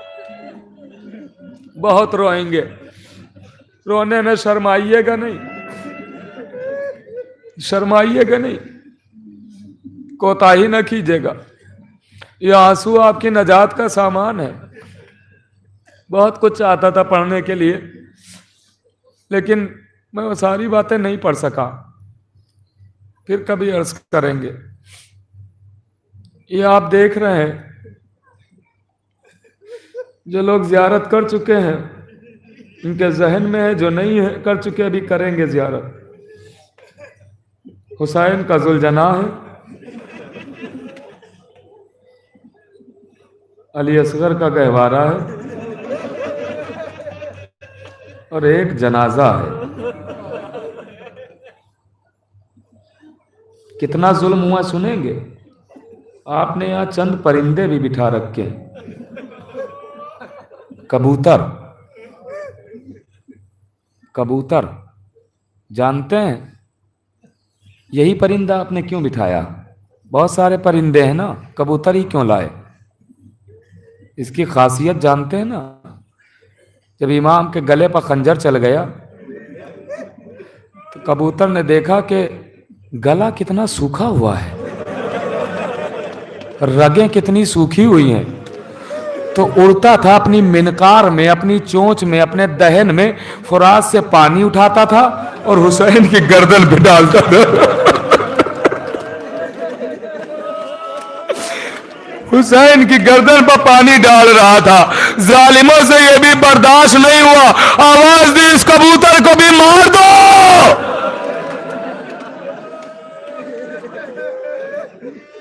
बहुत रोएंगे, रोने में शर्माइएगा नहीं, शर्माइएगा नहीं, कोताही न कीजिएगा। ये आंसू आपकी नजात का सामान है। बहुत कुछ चाहता था पढ़ने के लिए, लेकिन मैं वो सारी बातें नहीं पढ़ सका, फिर कभी अर्ज करेंगे। ये आप देख रहे हैं, जो लोग जियारत कर चुके हैं इनके जहन में है, जो नहीं है कर चुके अभी करेंगे जियारत। हुसैन का जुलजना है, अली असगर का गहवारा है, और एक जनाजा है। कितना जुल्म हुआ सुनेंगे। आपने यहां चंद परिंदे भी बिठा रखे हैं, कबूतर। कबूतर जानते हैं यही परिंदा आपने क्यों बिठाया? बहुत सारे परिंदे हैं ना, कबूतर ही क्यों लाए? اس کی خاصیت جانتے ہیں نا؟ جب امام کے گلے پر خنجر چل گیا تو کبوتر نے دیکھا کہ گلا کتنا سوکھا ہوا ہے، رگیں کتنی سوکھی ہوئی ہیں، تو اڑتا تھا اپنی منقار میں، اپنی چونچ میں، اپنے دہن میں فرات سے پانی اٹھاتا تھا اور حسین کی گردن پہ ڈالتا تھا۔ حسین کی گردن پر پانی ڈال رہا تھا۔ ظالموں سے یہ بھی برداشت نہیں ہوا، آواز دی اس کبوتر کو بھی مار دو۔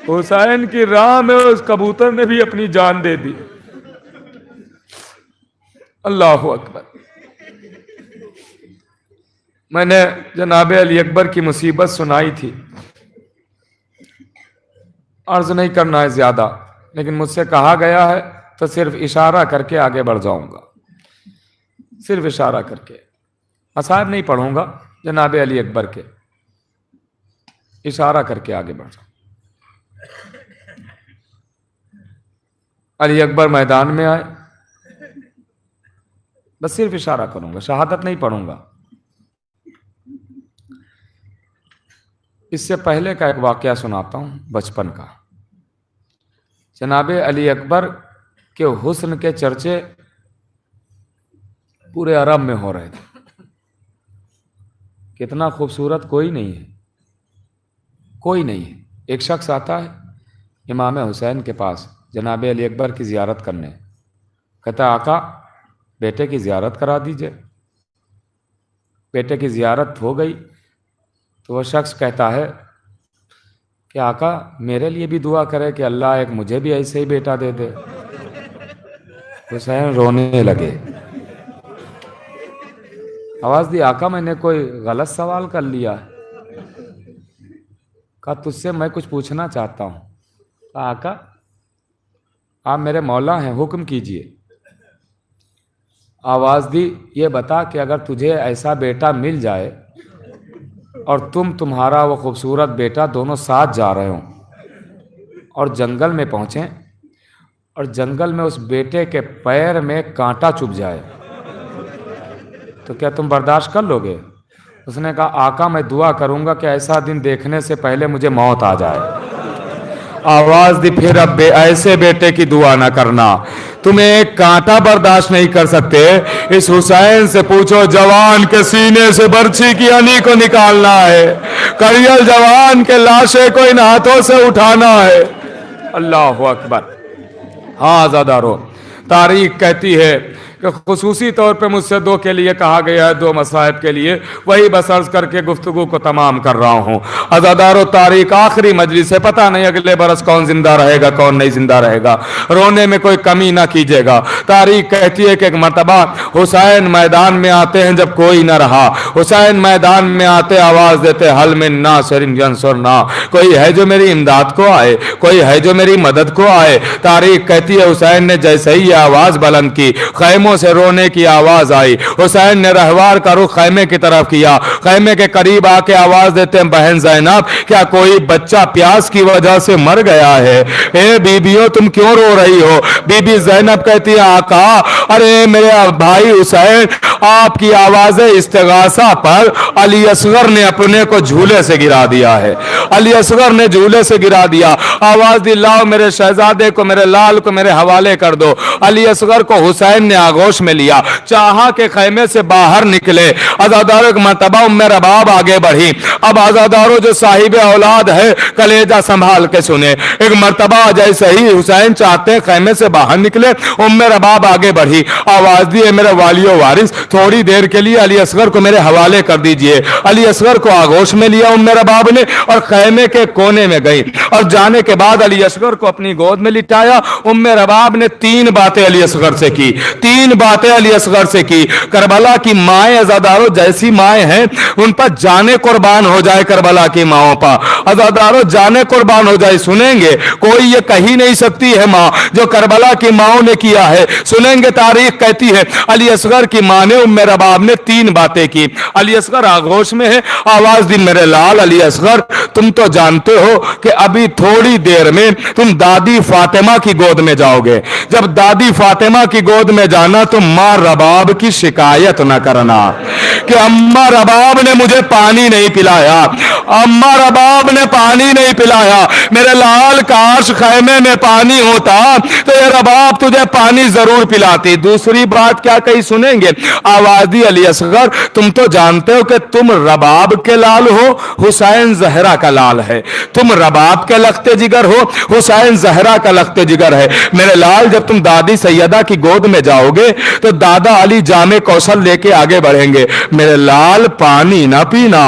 حسین کی راہ میں اس کبوتر نے بھی اپنی جان دے دی۔ اللہ اکبر۔ میں نے جناب علی اکبر کی مصیبت سنائی تھی، عرض نہیں کرنا ہے زیادہ، لیکن مجھ سے کہا گیا ہے تو صرف اشارہ کر کے آگے بڑھ جاؤں گا، صرف اشارہ کر کے، مصائب نہیں پڑھوں گا جناب علی اکبر کے، اشارہ کر کے آگے بڑھ جاؤں۔ علی اکبر میدان میں آئے، بس صرف اشارہ کروں گا، شہادت نہیں پڑھوں گا۔ اس سے پہلے کا ایک واقعہ سناتا ہوں بچپن کا۔ جناب علی اکبر کے حسن کے چرچے پورے عرب میں ہو رہے تھے، کتنا خوبصورت کوئی نہیں ہے، کوئی نہیں ہے۔ ایک شخص آتا ہے امام حسین کے پاس جناب علی اکبر کی زیارت کرنے، کہتا ہے آقا بیٹے کی زیارت کرا دیجئے۔ بیٹے کی زیارت ہو گئی تو وہ شخص کہتا ہے کہ آقا میرے لیے بھی دعا کرے کہ اللہ ایک مجھے بھی ایسے ہی بیٹا دے دے۔ حسین رونے لگے، آواز دی آقا میں نے کوئی غلط سوال کر لیا؟ کہا تجھ سے میں کچھ پوچھنا چاہتا ہوں۔ کہا آقا آپ میرے مولا ہیں، حکم کیجئے۔ آواز دی یہ بتا کہ اگر تجھے ایسا بیٹا مل جائے اور تمہارا وہ خوبصورت بیٹا دونوں ساتھ جا رہے ہوں اور جنگل میں پہنچیں اور جنگل میں اس بیٹے کے پیر میں کانٹا چبھ جائے تو کیا تم برداشت کر لو گے؟ اس نے کہا آقا میں دعا کروں گا کہ ایسا دن دیکھنے سے پہلے مجھے موت آ جائے۔ آواز دی پھر اب ایسے بیٹے کی دعا نہ کرنا، تمہیں ایک کانٹا برداشت نہیں کر سکتے، اس حسین سے پوچھو جوان کے سینے سے برچھی کی ہنی کو نکالنا ہے، کریل جوان کے لاشے کو ان ہاتھوں سے اٹھانا ہے۔ اللہ اکبر۔ ہاں آزادارو، تاریخ کہتی ہے کہ خصوصی طور پہ مجھ سے دو کے لیے کہا گیا ہے، دو مصائب کے لیے، وہی بس عرض کر کے گفتگو کو تمام کر رہا ہوں۔ عزادارو تاریخ آخری مجلس ہے، پتہ نہیں اگلے برس کون زندہ رہے گا کون نہیں زندہ رہے گا، رونے میں کوئی کمی نہ کیجیے گا۔ تاریخ کہتی ہے کہ ایک مرتبہ حسین میدان میں آتے ہیں جب کوئی نہ رہا، حسین میدان میں آتے آواز دیتے حل من ناصر ینصرنا، کوئی ہے جو میری امداد کو آئے، کوئی ہے جو میری مدد کو آئے۔ تاریخ کہتی ہے حسین نے جیسے ہی یہ آواز بلند کی، خیموں سے رونے کی آواز آئی، حسین نے رہوار کا رخ خیمے کی طرف کیا، خیمے کے قریب آ کے آواز دیتے ہیں بہن زینب کیا کوئی بچہ پیاس کی وجہ سے مر گیا ہے؟ اے بیبیوں تم کیوں رو رہی ہو؟ بی بی زینب کہتی ہے آقا ارے میرے بھائی حسین آپ کی آواز استغاثہ پر علی اصغر نے اپنے کو جھولے سے گرا دیا ہے، علی اصغر نے جھولے سے گرا دیا۔ آواز دی لاؤ میرے شہزادے کو، میرے لال کو میرے حوالے کر دو۔ علی اصغر کو حسین نے آغوش میں لیا، چاہا کہ خیمے سے باہر نکلے۔ عزادارو ایک مرتبہ ام رباب آگے بڑھی۔ اب عزادارو جو صاحب اولاد ہے کلیجہ سنبھال کے سنے، ایک مرتبہ جیسے ہی حسین چاہتے خیمے سے باہر نکلے، ام رباب آگے بڑھی، آواز دی میرے والی و وارث تھوڑی دیر کے لیے علی اصغر کو میرے حوالے کر دیجئے۔ علی اصغر کو آغوش میں لیا ام رباب نے اور خیمے کے کونے میں گئی، اور جانے کے بعد علی اصغر کو اپنی گود میں لٹایا۔ ام رباب نے تین باتیں علی اصغر سے کی، تین तीन बातें अली असगर से की। करबला की माएं अज़ादारों जैसी माएं हैं, उन पर जाने कुर्बान हो जाए, करबला की माओं पर अज़ादारों जाने कुर्बान हो जाए। सुनेंगे, कोई ये कही नहीं सकती है माँ जो करबला की माओं ने किया है। सुनेंगे, तारीख कहती है अली असगर की माँ ने, उम्मे रबाब ने तीन बातें की। अली असगर आगोश में है, आवाज दी, मेरे लाल अली असगर, तुम तो जानते हो कि अभी थोड़ी देर में तुम दादी फातिमा की गोद में जाओगे। जब दादी फातिमा की गोद में जाना तो मां रबाब की शिकायत न करना कि अम्मा रबाब ने मुझे पानी नहीं पिलाया, अम्मा रबाब ने पानी नहीं पिलाया। मेरे लाल, काश खैमे में पानी होता तो ये रबाब तुझे पानी जरूर पिलाती। दूसरी बात क्या कही सुनेंगे, आवाज दी, अली असगर, तुम तो जानते हो कि तुम रबाब के लाल हो, हुसैन जहरा का लाल है। तुम रबाब के लखते जिगर हो, हुसैन जहरा का लखते जिगर है। मेरे लाल, जब तुम दादी सैयदा की गोद में जाओगे तो दादा अली जामे कौशल लेके आगे बढ़ेंगे। मेरे लाल, पानी ना पीना,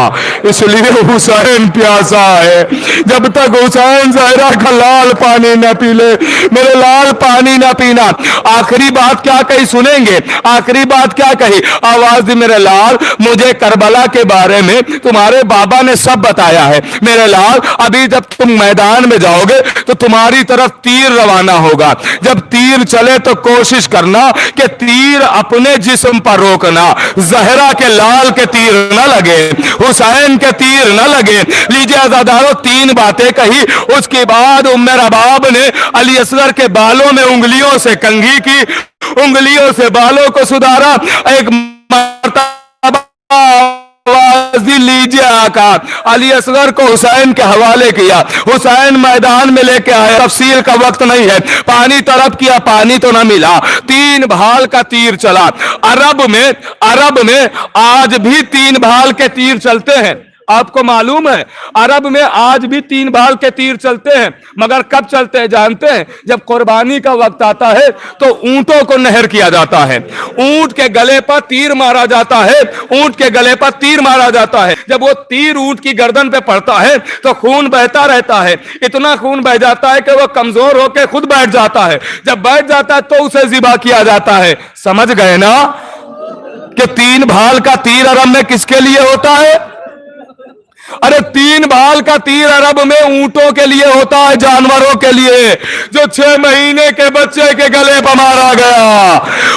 इसलिए हुसैन प्यासा है। जब तक हुसैन जहरा का लाल पानी ना पी ले, मेरे लाल पानी ना पीना। आखिरी बात क्या कही सुनेंगे, आखिरी बात क्या कही, आवाज दी, मेरे लाल, मुझे करबला के बारे में तुम्हारे बाबा ने सब बताया है। मेरे लाल, अभी जब तुम मैदान में जाओगे तो तुम्हारी तरफ तीर रवाना होगा। जब तीर चले तो कोशिश करना कि तीर अपने जिस्म पर रोकना, जहरा के लाल के तीर न लगे, हुसैन के तीर न लगे। लीजिए अज़ादारों, तीन बातें कही। उसके बाद उम्मे रबाब ने अली असगर के बालों में उंगलियों से कंघी की, उंगलियों से बालों को सुधारा। एक लीजिए आका, अली असगर को हुसैन के हवाले किया। हुसैन मैदान में लेके आए, तफसील का वक्त नहीं है। पानी तलब किया, पानी तो ना मिला। तीन भाल का तीर चला। अरब में आज भी तीन भाल के तीर चलते हैं। आपको मालूम है, अरब में आज भी तीन भाल के तीर चलते हैं, मगर कब चलते हैं जानते हैं? जब कुर्बानी का वक्त आता है तो ऊंटों को नहर किया जाता है, ऊंट के गले पर तीर मारा जाता है, ऊंट के गले पर तीर मारा जाता है। जब वो तीर ऊंट की गर्दन पे पड़ता है तो खून बहता रहता है, इतना खून बह जाता है कि वो कमजोर होकर खुद बैठ जाता है। जब बैठ जाता है तो उसे ज़िबा किया जाता है। समझ गए ना कि तीन भाल का तीर अरब में किसके लिए होता है? अरे तीन भाल का तीर अरब में ऊंटों के लिए होता है, जानवरों के लिए। जो 6 महीने के बच्चे के गले पर मारा गया,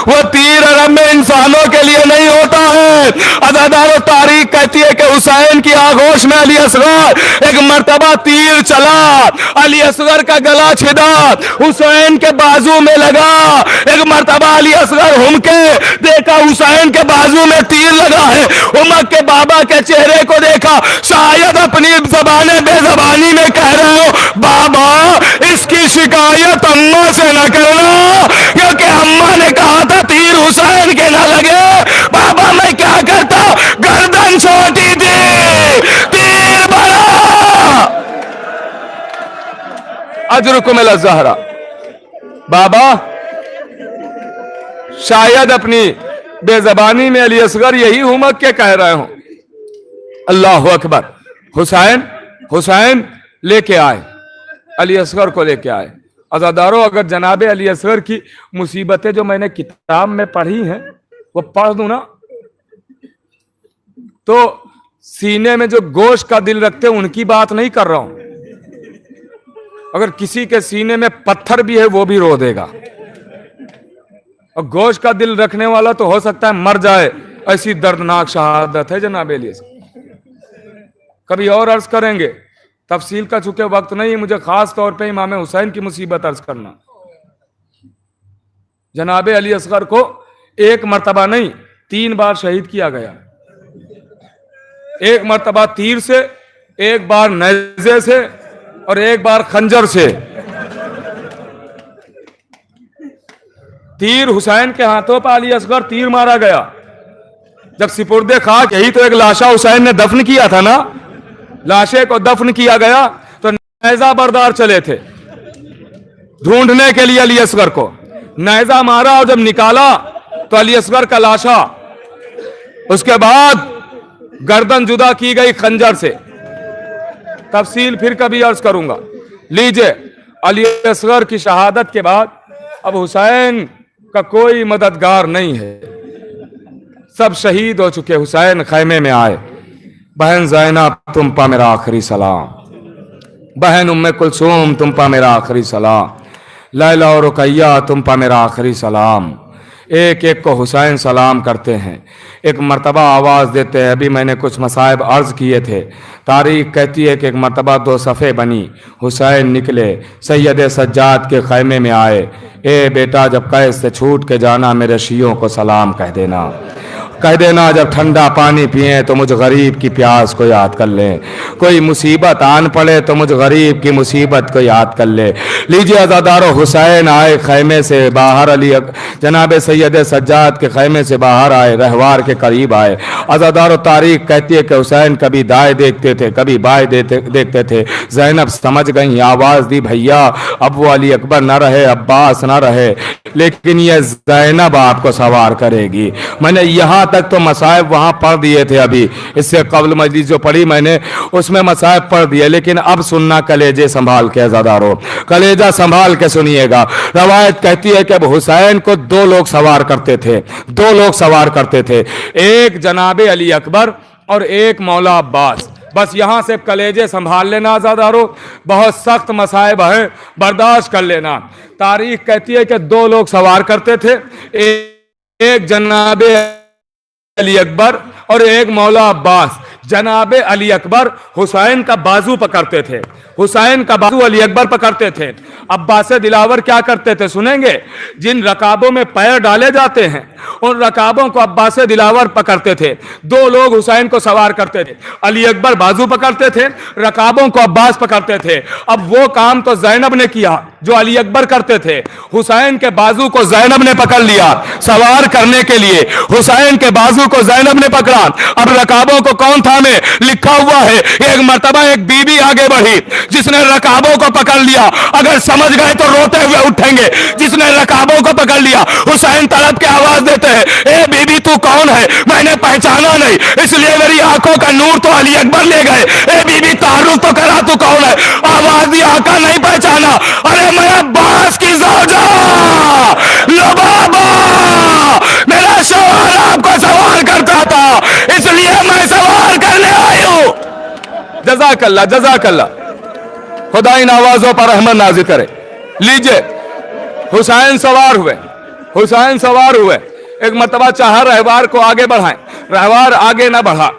वो तीर अरब में इंसानों के लिए नहीं होता है। अज़ादारों, तारीख कहती है कि हुसैन की आगोश में अली असगर एक मर्तबा तीर चला, अली असगर का गला छिदा, हुसैन के बाजू में लगा। एक मर्तबा अली असगर घूम के देखा, हुसैन के बाजू में तीर लगा है। उमर के बाबा के चेहरे को देखा, शायद अपनी ज़बाने बेज़बानी में कह रहे हो, बाबा इसकी शिकायत अम्मा से न करना, क्योंकि अम्मा ने कहा था तीर हुसैन के ना लगे। बाबा मैं क्या करता, गर्दन छोटी थी, तीर बड़ा। अजरुकुम अला ज़हरा। बाबा शायद अपनी बेज़बानी में अली असगर यही हुमक के कह रहे हो। अल्लाह अकबर। हुसैन लेके आए, अली असगर को लेके आए। अज़ादारों, अगर जनाबे अली असगर की मुसीबतें जो मैंने किताब में पढ़ी हैं वो पढ़ दूं ना तो सीने में जो गोश्त का दिल रखते हैं उनकी बात नहीं कर रहा हूं। अगर किसी के सीने में पत्थर भी है वो भी रो देगा, और गोश्त का दिल रखने वाला तो हो सकता है मर जाए। ऐसी दर्दनाक शहादत है जनाब अली असगर। कभी और अर्ज करेंगे, तफसील का चूंकि वक्त नहीं, मुझे खास तौर पे इमाम हुसैन की मुसीबत अर्ज करना। जनाब अली असगर को एक मर्तबा नहीं 3 बार शहीद किया गया। एक मर्तबा तीर से, एक बार नेज़े से, और एक बार खंजर से। तीर हुसैन के हाथों पर अली असगर तीर मारा गया। जब सिपुर्दे खाक, यही तो एक लाशा हुसैन ने दफन किया था ना, लाशे को दफन किया गया तो नेज़ा बरदार चले थे ढूंढने के लिए अली असगर को। नेज़ा मारा और जब निकाला तो अली असगर का लाशा, उसके बाद गर्दन जुदा की गई खंजर से। तफसील फिर कभी अर्ज करूंगा। लीजिए, अली असगर की शहादत के बाद अब हुसैन का कोई मददगार नहीं है, सब शहीद हो चुके। हुसैन खैमे में आए, बहन ज़ैनब तुम पा मेरा आखिरी सलाम, बहन उम्मे कुलसूम तुम पा मेरा आखिरी सलाम, लैला और रुकैया तुम पा मेरा आखिरी सलाम। एक एक को हुसैन सलाम करते हैं, एक मर्तबा आवाज़ देते हैं। अभी मैंने कुछ मसाइब अर्ज़ किए थे। तारीख़ कहती है कि एक मर्तबा दो सफ़े बनी, हुसैन निकले, सैयद सज्जाद के खैमे में आए। ए बेटा, जब कैद से छूट के जाना मेरे शियों को सलाम कह देना, कह देना जब ठंडा पानी पिए तो मुझ गरीब की प्यास को याद कर लें, कोई मुसीबत आन पड़े तो मुझ गरीब की मुसीबत को याद कर ले। लीजिए अज़ादारो, हुसैन आए खैमे से बाहर, अली जनाब सैयद सज्जाद के खैमे से बाहर आए, रहवार के करीब आए। अज़ादारो, तारीख़ कहती है कि हुसैन कभी दाएँ देखते थे, कभी बाएँ देखते थे। ज़ैनब समझ गई, आवाज़ दी, भैया अब वो अली अकबर ना रहे, अब्बास ना रहे, लेकिन ये ज़ैनब आपको सवार करेगी। मैंने यहाँ तक तो मसाइब वहाँ पढ़ दिए थे, अभी इससे कबल मजलिस जो पढ़ी मैंने उसमें मसाइब पढ़ दिए, लेकिन अब सुनना कलेजे संभाल के अज़ादारो, कलेजा संभाल के सुनिएगा। रवायत कहती है कि अब हुसैन को दो लोग सवार करते थे, दो लोग सवार करते थे, एक जनाबे अली अकबर और एक मौला अब्बास। बस यहाँ से कलेजे संभाल लेना अज़ादारो, बहुत सख्त मसाइब है, बर्दाश्त कर लेना। तारीख कहती है कि दो लोग सवार करते थे, एक जनाबे अली अकबर और एक मौला अब्बास। जनाबे अली अकबर हुसैन का बाजू पकड़ते थे, हुसैन का बाजू अली अकबर पकड़ते थे। अब्बास दिलावर क्या करते थे सुनेंगे? जिन रकाबों में पैर डाले जाते हैं उन रकाबों को अब्बास दिलावर पकड़ते थे। दो लोग हुसैन को सवार करते थे, अली अकबर बाजू पकड़ते थे, रकाबों को अब्बास पकड़ते थे। अब वो काम तो ज़ैनब ने किया जो अली अकबर करते थे, हुसैन के बाजू को ज़ैनब ने पकड़ लिया सवार करने के लिए, हुसैन के बाजू को ज़ैनब ने पकड़ा। अब रकाबों को कौन थामे? लिखा हुआ है एक मर्तबा एक बीबी आगे बढ़ी जिसने रकाबों को पकड़ लिया, अगर समझ गए तो रोते हुए उठेंगे, जिसने रकाबों को पकड़ लिया। हुसैन तड़प के आवाज देते हैं, ए बीबी तू कौन है? मैंने पहचाना नहीं, इसलिए मेरी आंखों का नूर तो अली अकबर ले गए। ए बीबी तारुफ तो करा, तू कौन है? आवाज दी, आका नहीं पहचाना। अरे मैं अब्बास की ज़ौजा लबाबा, मेरा शौहर आपको सवार करता था, इसलिए मैं सवार करने आई हूं। जज़ाकल्लाह जज़ाकल्लाह, खुदा इन आवाजों पर रहमत नाज़िल करे। लीजिए हुसैन सवार हुए, हुसैन सवार हुए। एक मर्तबा चाहा रहवार को आगे बढ़ाएं, रहवार आगे ना बढ़ा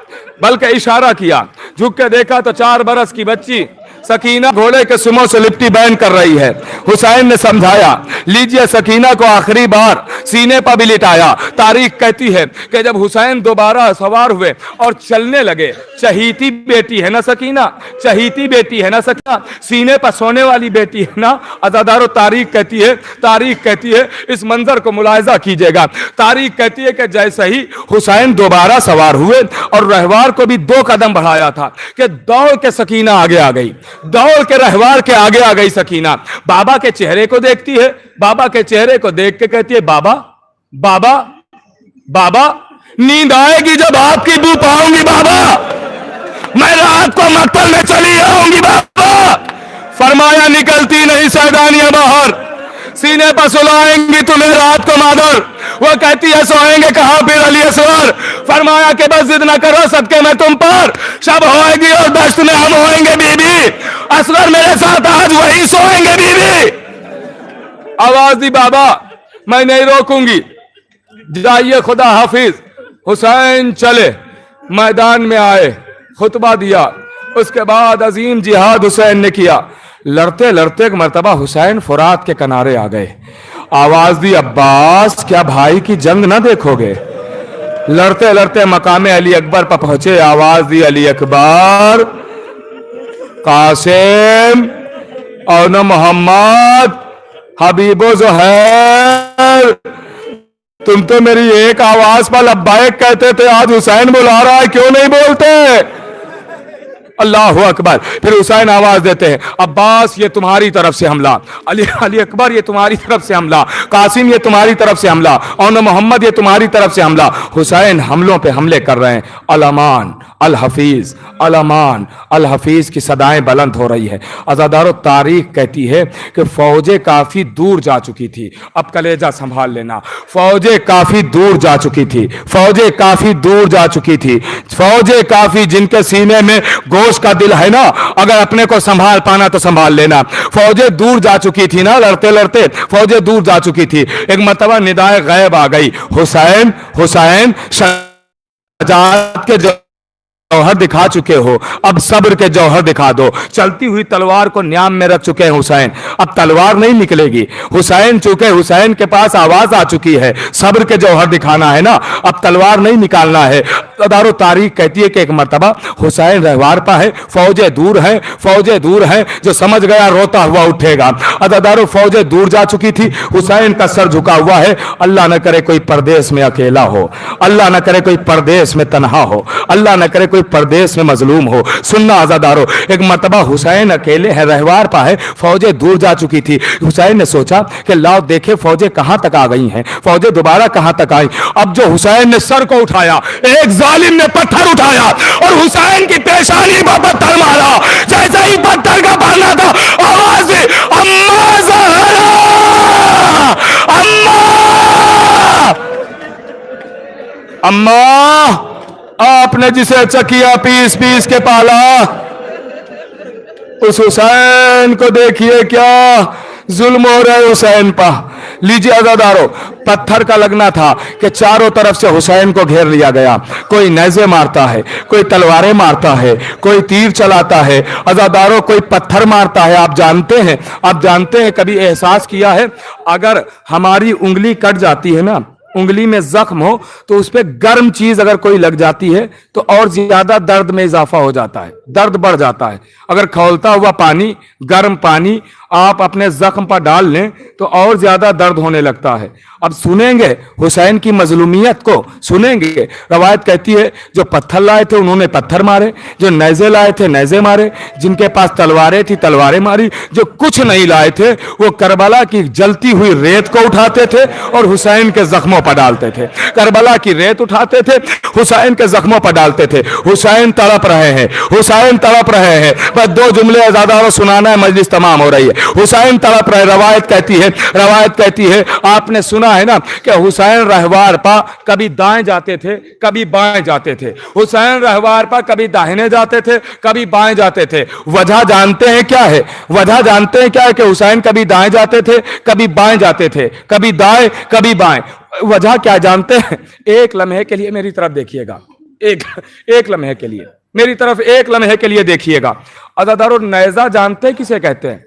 बल्कि इशारा किया, झुक के देखा तो 4 बरस की बच्ची सकीना घोड़े के सुमों से लिपटी बैन कर रही है। हुसैन ने समझाया, लीजिए सकीना को आखिरी बार सीने पर भी लिटाया। तारीख कहती है कि जब हुसैन दोबारा सवार हुए और चलने लगे, चहीती बेटी है ना सकीना, चहीती बेटी है ना सकीना, सीने पर सोने वाली बेटी है ना अज़ादारो। तारीख कहती है इस मंजर को मुलाहिजा कीजिएगा। तारीख कहती है कि जैसे ही हुसैन दोबारा सवार हुए और रहवार को भी 2 कदम बढ़ाया था कि दौड़ के सकीना आगे आ गई, दौड़ के रहवार के आगे आ गई सकीना। बाबा के चेहरे को देखती है, बाबा के चेहरे को देख के कहती है, बाबा बाबा बाबा, नींद आएगी जब आपकी बू पाऊंगी बाबा, मैं रात को मक्तल में चली आऊंगी बाबा। फरमाया निकलती नहीं सैदानियां बाहर, सीने पर सुलाएंगी तुम्हें रात को मादर। वो कहती है सोएंगे कहां फिर अली असगर। फरमाया कि बस जिद ना करो सदके मैं तुम पर, शब होएगी और दश्त में हम होएंगे बीबी, असगर मेरे साथ आज वही सोएंगे बीबी। आवाज दी, बाबा मैं नहीं रोकूंगी, जाइए खुदा हाफिज। हुसैन चले, मैदान में आए, खुतबा दिया, उसके बाद अजीम जिहाद हुसैन ने किया। लड़ते लड़ते एक मर्तबा हुसैन फुरात के किनारे आ गए। आवाज दी, अब्बास क्या भाई की जंग ना देखोगे? लड़ते लड़ते मकामे अली अकबर पर पहुंचे। आवाज दी, अली अकबर, कासिम और न मोहम्मद, हबीबो ज़ुहैर, तुम तो मेरी एक आवाज पर लब्बाइक कहते थे, आज हुसैन बुला रहा है, क्यों नहीं बोलते? अल्लाहु अकबर। फिर हुसैन आवाज देते हैं, अब्बास ये तुम्हारी तरफ से हमला, अली अकबर ये तुम्हारी तरफ से हमला, कासिम ये तुम्हारी तरफ से हमला, और मोहम्मद ये तुम्हारी तरफ से हमला। हुसैन हमलों पे हमले कर रहे हैं। अल-अमान अल हफीज, अल-अमान अल हफीज की सदाएं बुलंद हो रही है। अज़ादारों, तारीख कहती है कि फौजें काफी दूर जा चुकी थी। अब कलेजा संभाल लेना, फौजें काफी दूर जा चुकी थी, फौजें काफी दूर जा चुकी थी, फौजें काफी, जिनके सीने में गोश्त का दिल है ना, अगर अपने को संभाल पाना तो संभाल लेना। फौजें दूर जा चुकी थी ना, लड़ते लड़ते फौजें दूर जा चुकी थी। एक मर्तबा निदाए गैब आ गई, हुसैन हुसैन शजाअत के जौहर दिखा चुके हो, अब सब्र के जौहर दिखा दो। चलती हुई तलवार को न्याम में रख चुके हैं हुसैन, अब तलवार नहीं निकलेगी। हुसैन चूंकि हुसैन के पास आवाज आ चुकी है, सब्र के जौहर दिखाना है ना, अब तलवार नहीं निकालना है। अदारो तारीख कहती है कि एक मर्तबा हुसैन रहवार पा है, फौजें दूर हैं, फौजें दूर हैं, जो समझ गया रोता हुआ उठेगा। अदारो फौजें दूर जा चुकी थी, हुसैन का सर झुका हुआ है। अल्लाह न करे कोई परदेश में अकेला हो, अल्लाह न करे कोई परदेश में तन्हा हो, अल्लाह न करे परदेश में मजलूम हो। सुनना आजादारो, एक मर्तबा हुसैन अकेले है, रहवार पा है, फौजें दूर जा चुकी थी। हुसैन ने सोचा कि लाओ देखे फौजें कहां तक आ गई हैं, फौजें दोबारा कहां तक आई। अब जो हुसैन ने सर को उठाया, एक जालिम ने पत्थर उठाया और हुसैन की पेशानी पर पत्थर मारा। जैसे ही पत्थर का मारना था, आवाज अम्मा ज़हरा, अम्मा, अम्मा, आपने जिसे चकिया पीस पीस के पाला, उस हुसैन को देखिए क्या जुल्म हो रहा है हुसैन पा। लीजिए अज़ादारो, पत्थर का लगना था कि चारों तरफ से हुसैन को घेर लिया गया। कोई नेज़े मारता है, कोई तलवारें मारता है, कोई तीर चलाता है, अज़ादारो कोई पत्थर मारता है। आप जानते हैं, आप जानते हैं, कभी एहसास किया है, अगर हमारी उंगली कट जाती है ना, उंगली में जख्म हो, तो उस पर गर्म चीज अगर कोई लग जाती है तो और ज्यादा दर्द में इजाफा हो जाता है, दर्द बढ़ जाता है। अगर खौलता हुआ पानी, गर्म पानी आप अपने जख्म पर डाल लें तो और ज्यादा दर्द होने लगता है। अब सुनेंगे हुसैन की मजलूमियत को, सुनेंगे। रवायत कहती है जो पत्थर लाए थे उन्होंने पत्थर मारे, जो नेज़े लाए थे नेज़े मारे, जिनके पास तलवारें थी तलवारें मारी, जो कुछ नहीं लाए थे वो करबला की जलती हुई रेत को उठाते थे और हुसैन के जख्मों पर डालते थे। करबला की रेत उठाते थे, हुसैन के जख्मों पर डालते थे। हुसैन तड़प रहे हैं, हुसैन तड़प रहे हैं। बस दो जुमले आज़ादारों सुनाना है, मजलिस तमाम हो रही है। हुसैन तड़प रहे। रवायत कहती है, आपने सुना है ना कि हुसैन रहवार पा कभी दाएं जाते थे, कभी बाएं जाते थे। हुसैन रहवार पा कभी दाहिने जाते थे, कभी बाएं जाते थे। वजह जानते हैं क्या है? वजह जानते हैं क्या है कि हुसैन कभी दाएं जाते थे, कभी बाएं जाते थे, कभी दाएं कभी बाएं। वजह क्या जानते हैं? एक लम्हे के लिए मेरी तरफ देखिएगा, एक लम्हे के लिए मेरी तरफ एक लम्हे के लिए देखिएगा। अज़ादारों, नेज़ा जानते हैं किसे कहते हैं?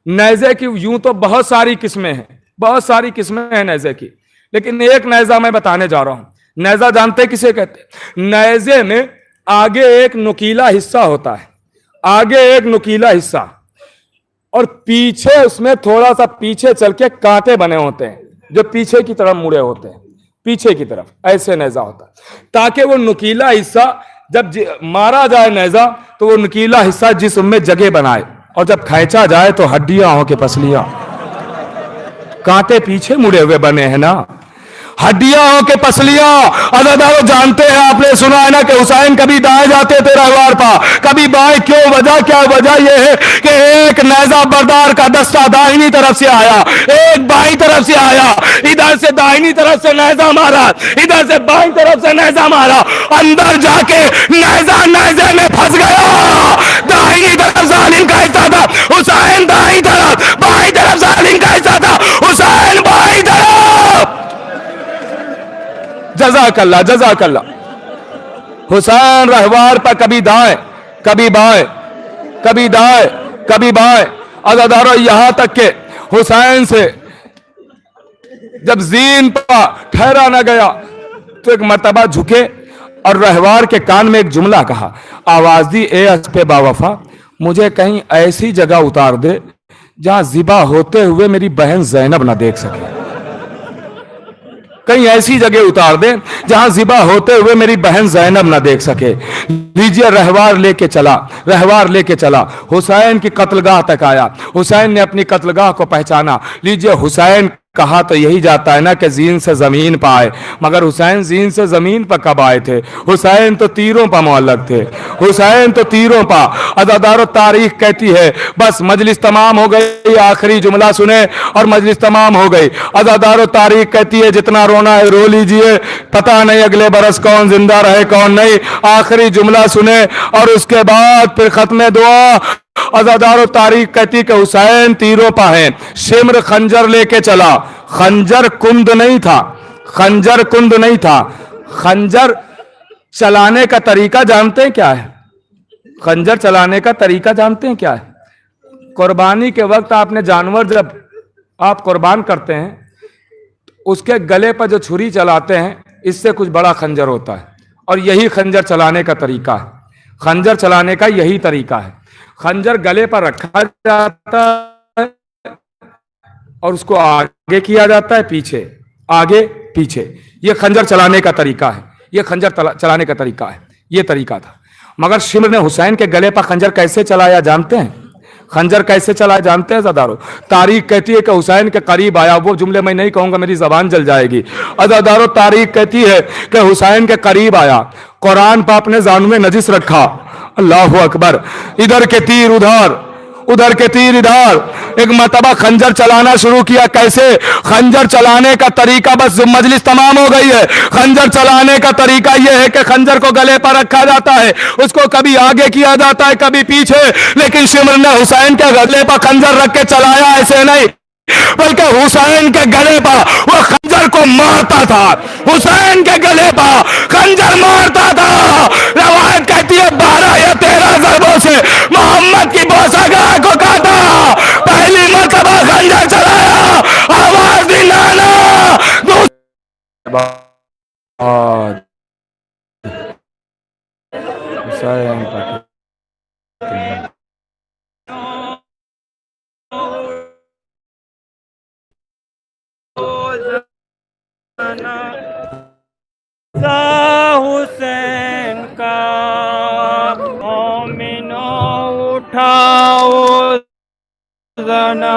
नेज़े की यूं तो बहुत सारी किस्में हैं, बहुत सारी किस्में हैं नेज़े की, लेकिन एक नेज़ा मैं बताने जा रहा हूं। नेज़ा जानते हैं किसे कहते हैं? नेज़े में आगे एक नुकीला हिस्सा होता है, आगे एक नुकीला हिस्सा, और पीछे उसमें थोड़ा सा पीछे चल के कांटे बने होते हैं जो पीछे की तरफ मुड़े होते हैं, पीछे की तरफ ऐसे नेज़ा होता है, ताकि वो नुकीला हिस्सा जब मारा जाए नेज़ा तो वो नुकीला हिस्सा जिस्म में जगह बनाए, और जब खींचा जाए तो हड्डियां हो के पसलियां। कांटे पीछे मुड़े हुए बने हैं ना, हड्डियां हो के पसलियां। अज़ादारों, जानते हैं, आपने सुना है ना कि हुसैन कभी दाएं जाते थे रहवार पा, कभी बाएं। क्यों? वजह क्या? वजह यह है कि एक नेज़ा बरदार का दस्ता दाहिनी तरफ से आया, एक बाईं तरफ से आया, इधर से दाहिनी तरफ से नेज़ा मारा, इधर से बाईं तरफ से नेज़ा मारा, अंदर जाके नेज़ा नेज़े में फंस गया। दाहिनी तरफ जालिम का हिस्सा था हुसैन, दाईं तरफ, बाईं तरफ जालिम का हिस्सा था हुसैन, बाईं तरफ। जज़ाकल्लाह, जज़ाकल्लाह। हुसैन रहवार पर कभी दाएं कभी बाएं, कभी दाएं कभी बाएं। अज़ादारों, यहां तक के हुसैन से जब जीन पर ठहरा न गया तो एक मर्तबा झुके और रहवार के कान में एक जुमला कहा, आवाज दी, ए अस्पे बावफा, मुझे कहीं ऐसी जगह उतार दे जहां ज़िबा होते हुए मेरी बहन ज़ैनब ना देख सके। کہیں ایسی جگہ اتار دے جہاں ذبح ہوتے ہوئے میری بہن زینب نہ دیکھ سکے. لیجئے رہوار لے کے چلا حسین کی قتل گاہ تک آیا. حسین نے اپنی قتل گاہ کو پہچانا. لیجئے حسین کہا تو یہی جاتا ہے نا کہ زین سے زمین پہ آئے، مگر حسین زین سے زمین پہ کب آئے تھے؟ حسین تو تیروں پہ معلق تھے. حسین تو تیروں پہ. عزادارو تاریخ کہتی ہے بس مجلس تمام ہو گئی، آخری جملہ سنے اور مجلس تمام ہو گئی. عزادارو تاریخ کہتی ہے جتنا رونا ہے رو لیجئے، پتہ نہیں اگلے برس کون زندہ رہے کون نہیں. آخری جملہ سنے اور اس کے بعد پھر ختم دعا. عزادارو تاریخ کہتی کہ حسین تیروں پہ ہیں. شمر خنجر لے کے چلا. خنجر کند نہیں تھا. خنجر چلانے کا طریقہ جانتے ہیں کیا ہے؟ خنجر چلانے کا طریقہ جانتے ہیں کیا ہے؟ قربانی کے وقت آپ نے جانور جب آپ قربان کرتے ہیں اس کے گلے پر جو چھری چلاتے ہیں اس سے کچھ بڑا خنجر ہوتا ہے، اور یہی خنجر چلانے کا طریقہ ہے. خنجر چلانے کا یہی طریقہ ہے. خنجر گلے پر رکھا جاتا ہے اور اس کو آگے کیا جاتا ہے، پیچھے آگے پیچھے. یہ خنجر چلانے کا طریقہ ہے. یہ خنجر چلانے کا طریقہ ہے. یہ طریقہ تھا. مگر شمر نے حسین کے گلے پر خنجر کیسے چلایا جانتے ہیں؟ خنجر کیسے چلایا جانتے ہیں عزادارو؟ تاریخ کہتی ہے کہ حسین کے قریب آیا. وہ جملے میں نہیں کہوں گا، میری زبان جل جائے گی. عزادارو تاریخ کہتی ہے کہ حسین کے قریب آیا، قرآن پہ اپنے زانو میں نجس رکھا. اللہ اکبر. ادھر کے تیر ادھر کے تیر ادھر. ایک مرتبہ خنجر چلانا شروع کیا. کیسے؟ خنجر چلانے کا طریقہ بس مجلس تمام ہو گئی ہے. خنجر چلانے کا طریقہ یہ ہے کہ خنجر کو گلے پر رکھا جاتا ہے، اس کو کبھی آگے کیا جاتا ہے کبھی پیچھے. لیکن شمر نے حسین کے گلے پر خنجر رکھ کے چلایا ایسے نہیں، بلکہ حسین کے گلے پر وہ خنجر کو مارتا تھا. حسین کے گلے پر خنجر مارتا تھا. روایت کہتی ہے 12 یا 13 ضربوں سے محمد کی بوسہ گاہ کو کاٹا. پہلی مرتبہ خنجر چلایا، آواز دی نانا. حسین کا مومنو اٹھاؤ زنا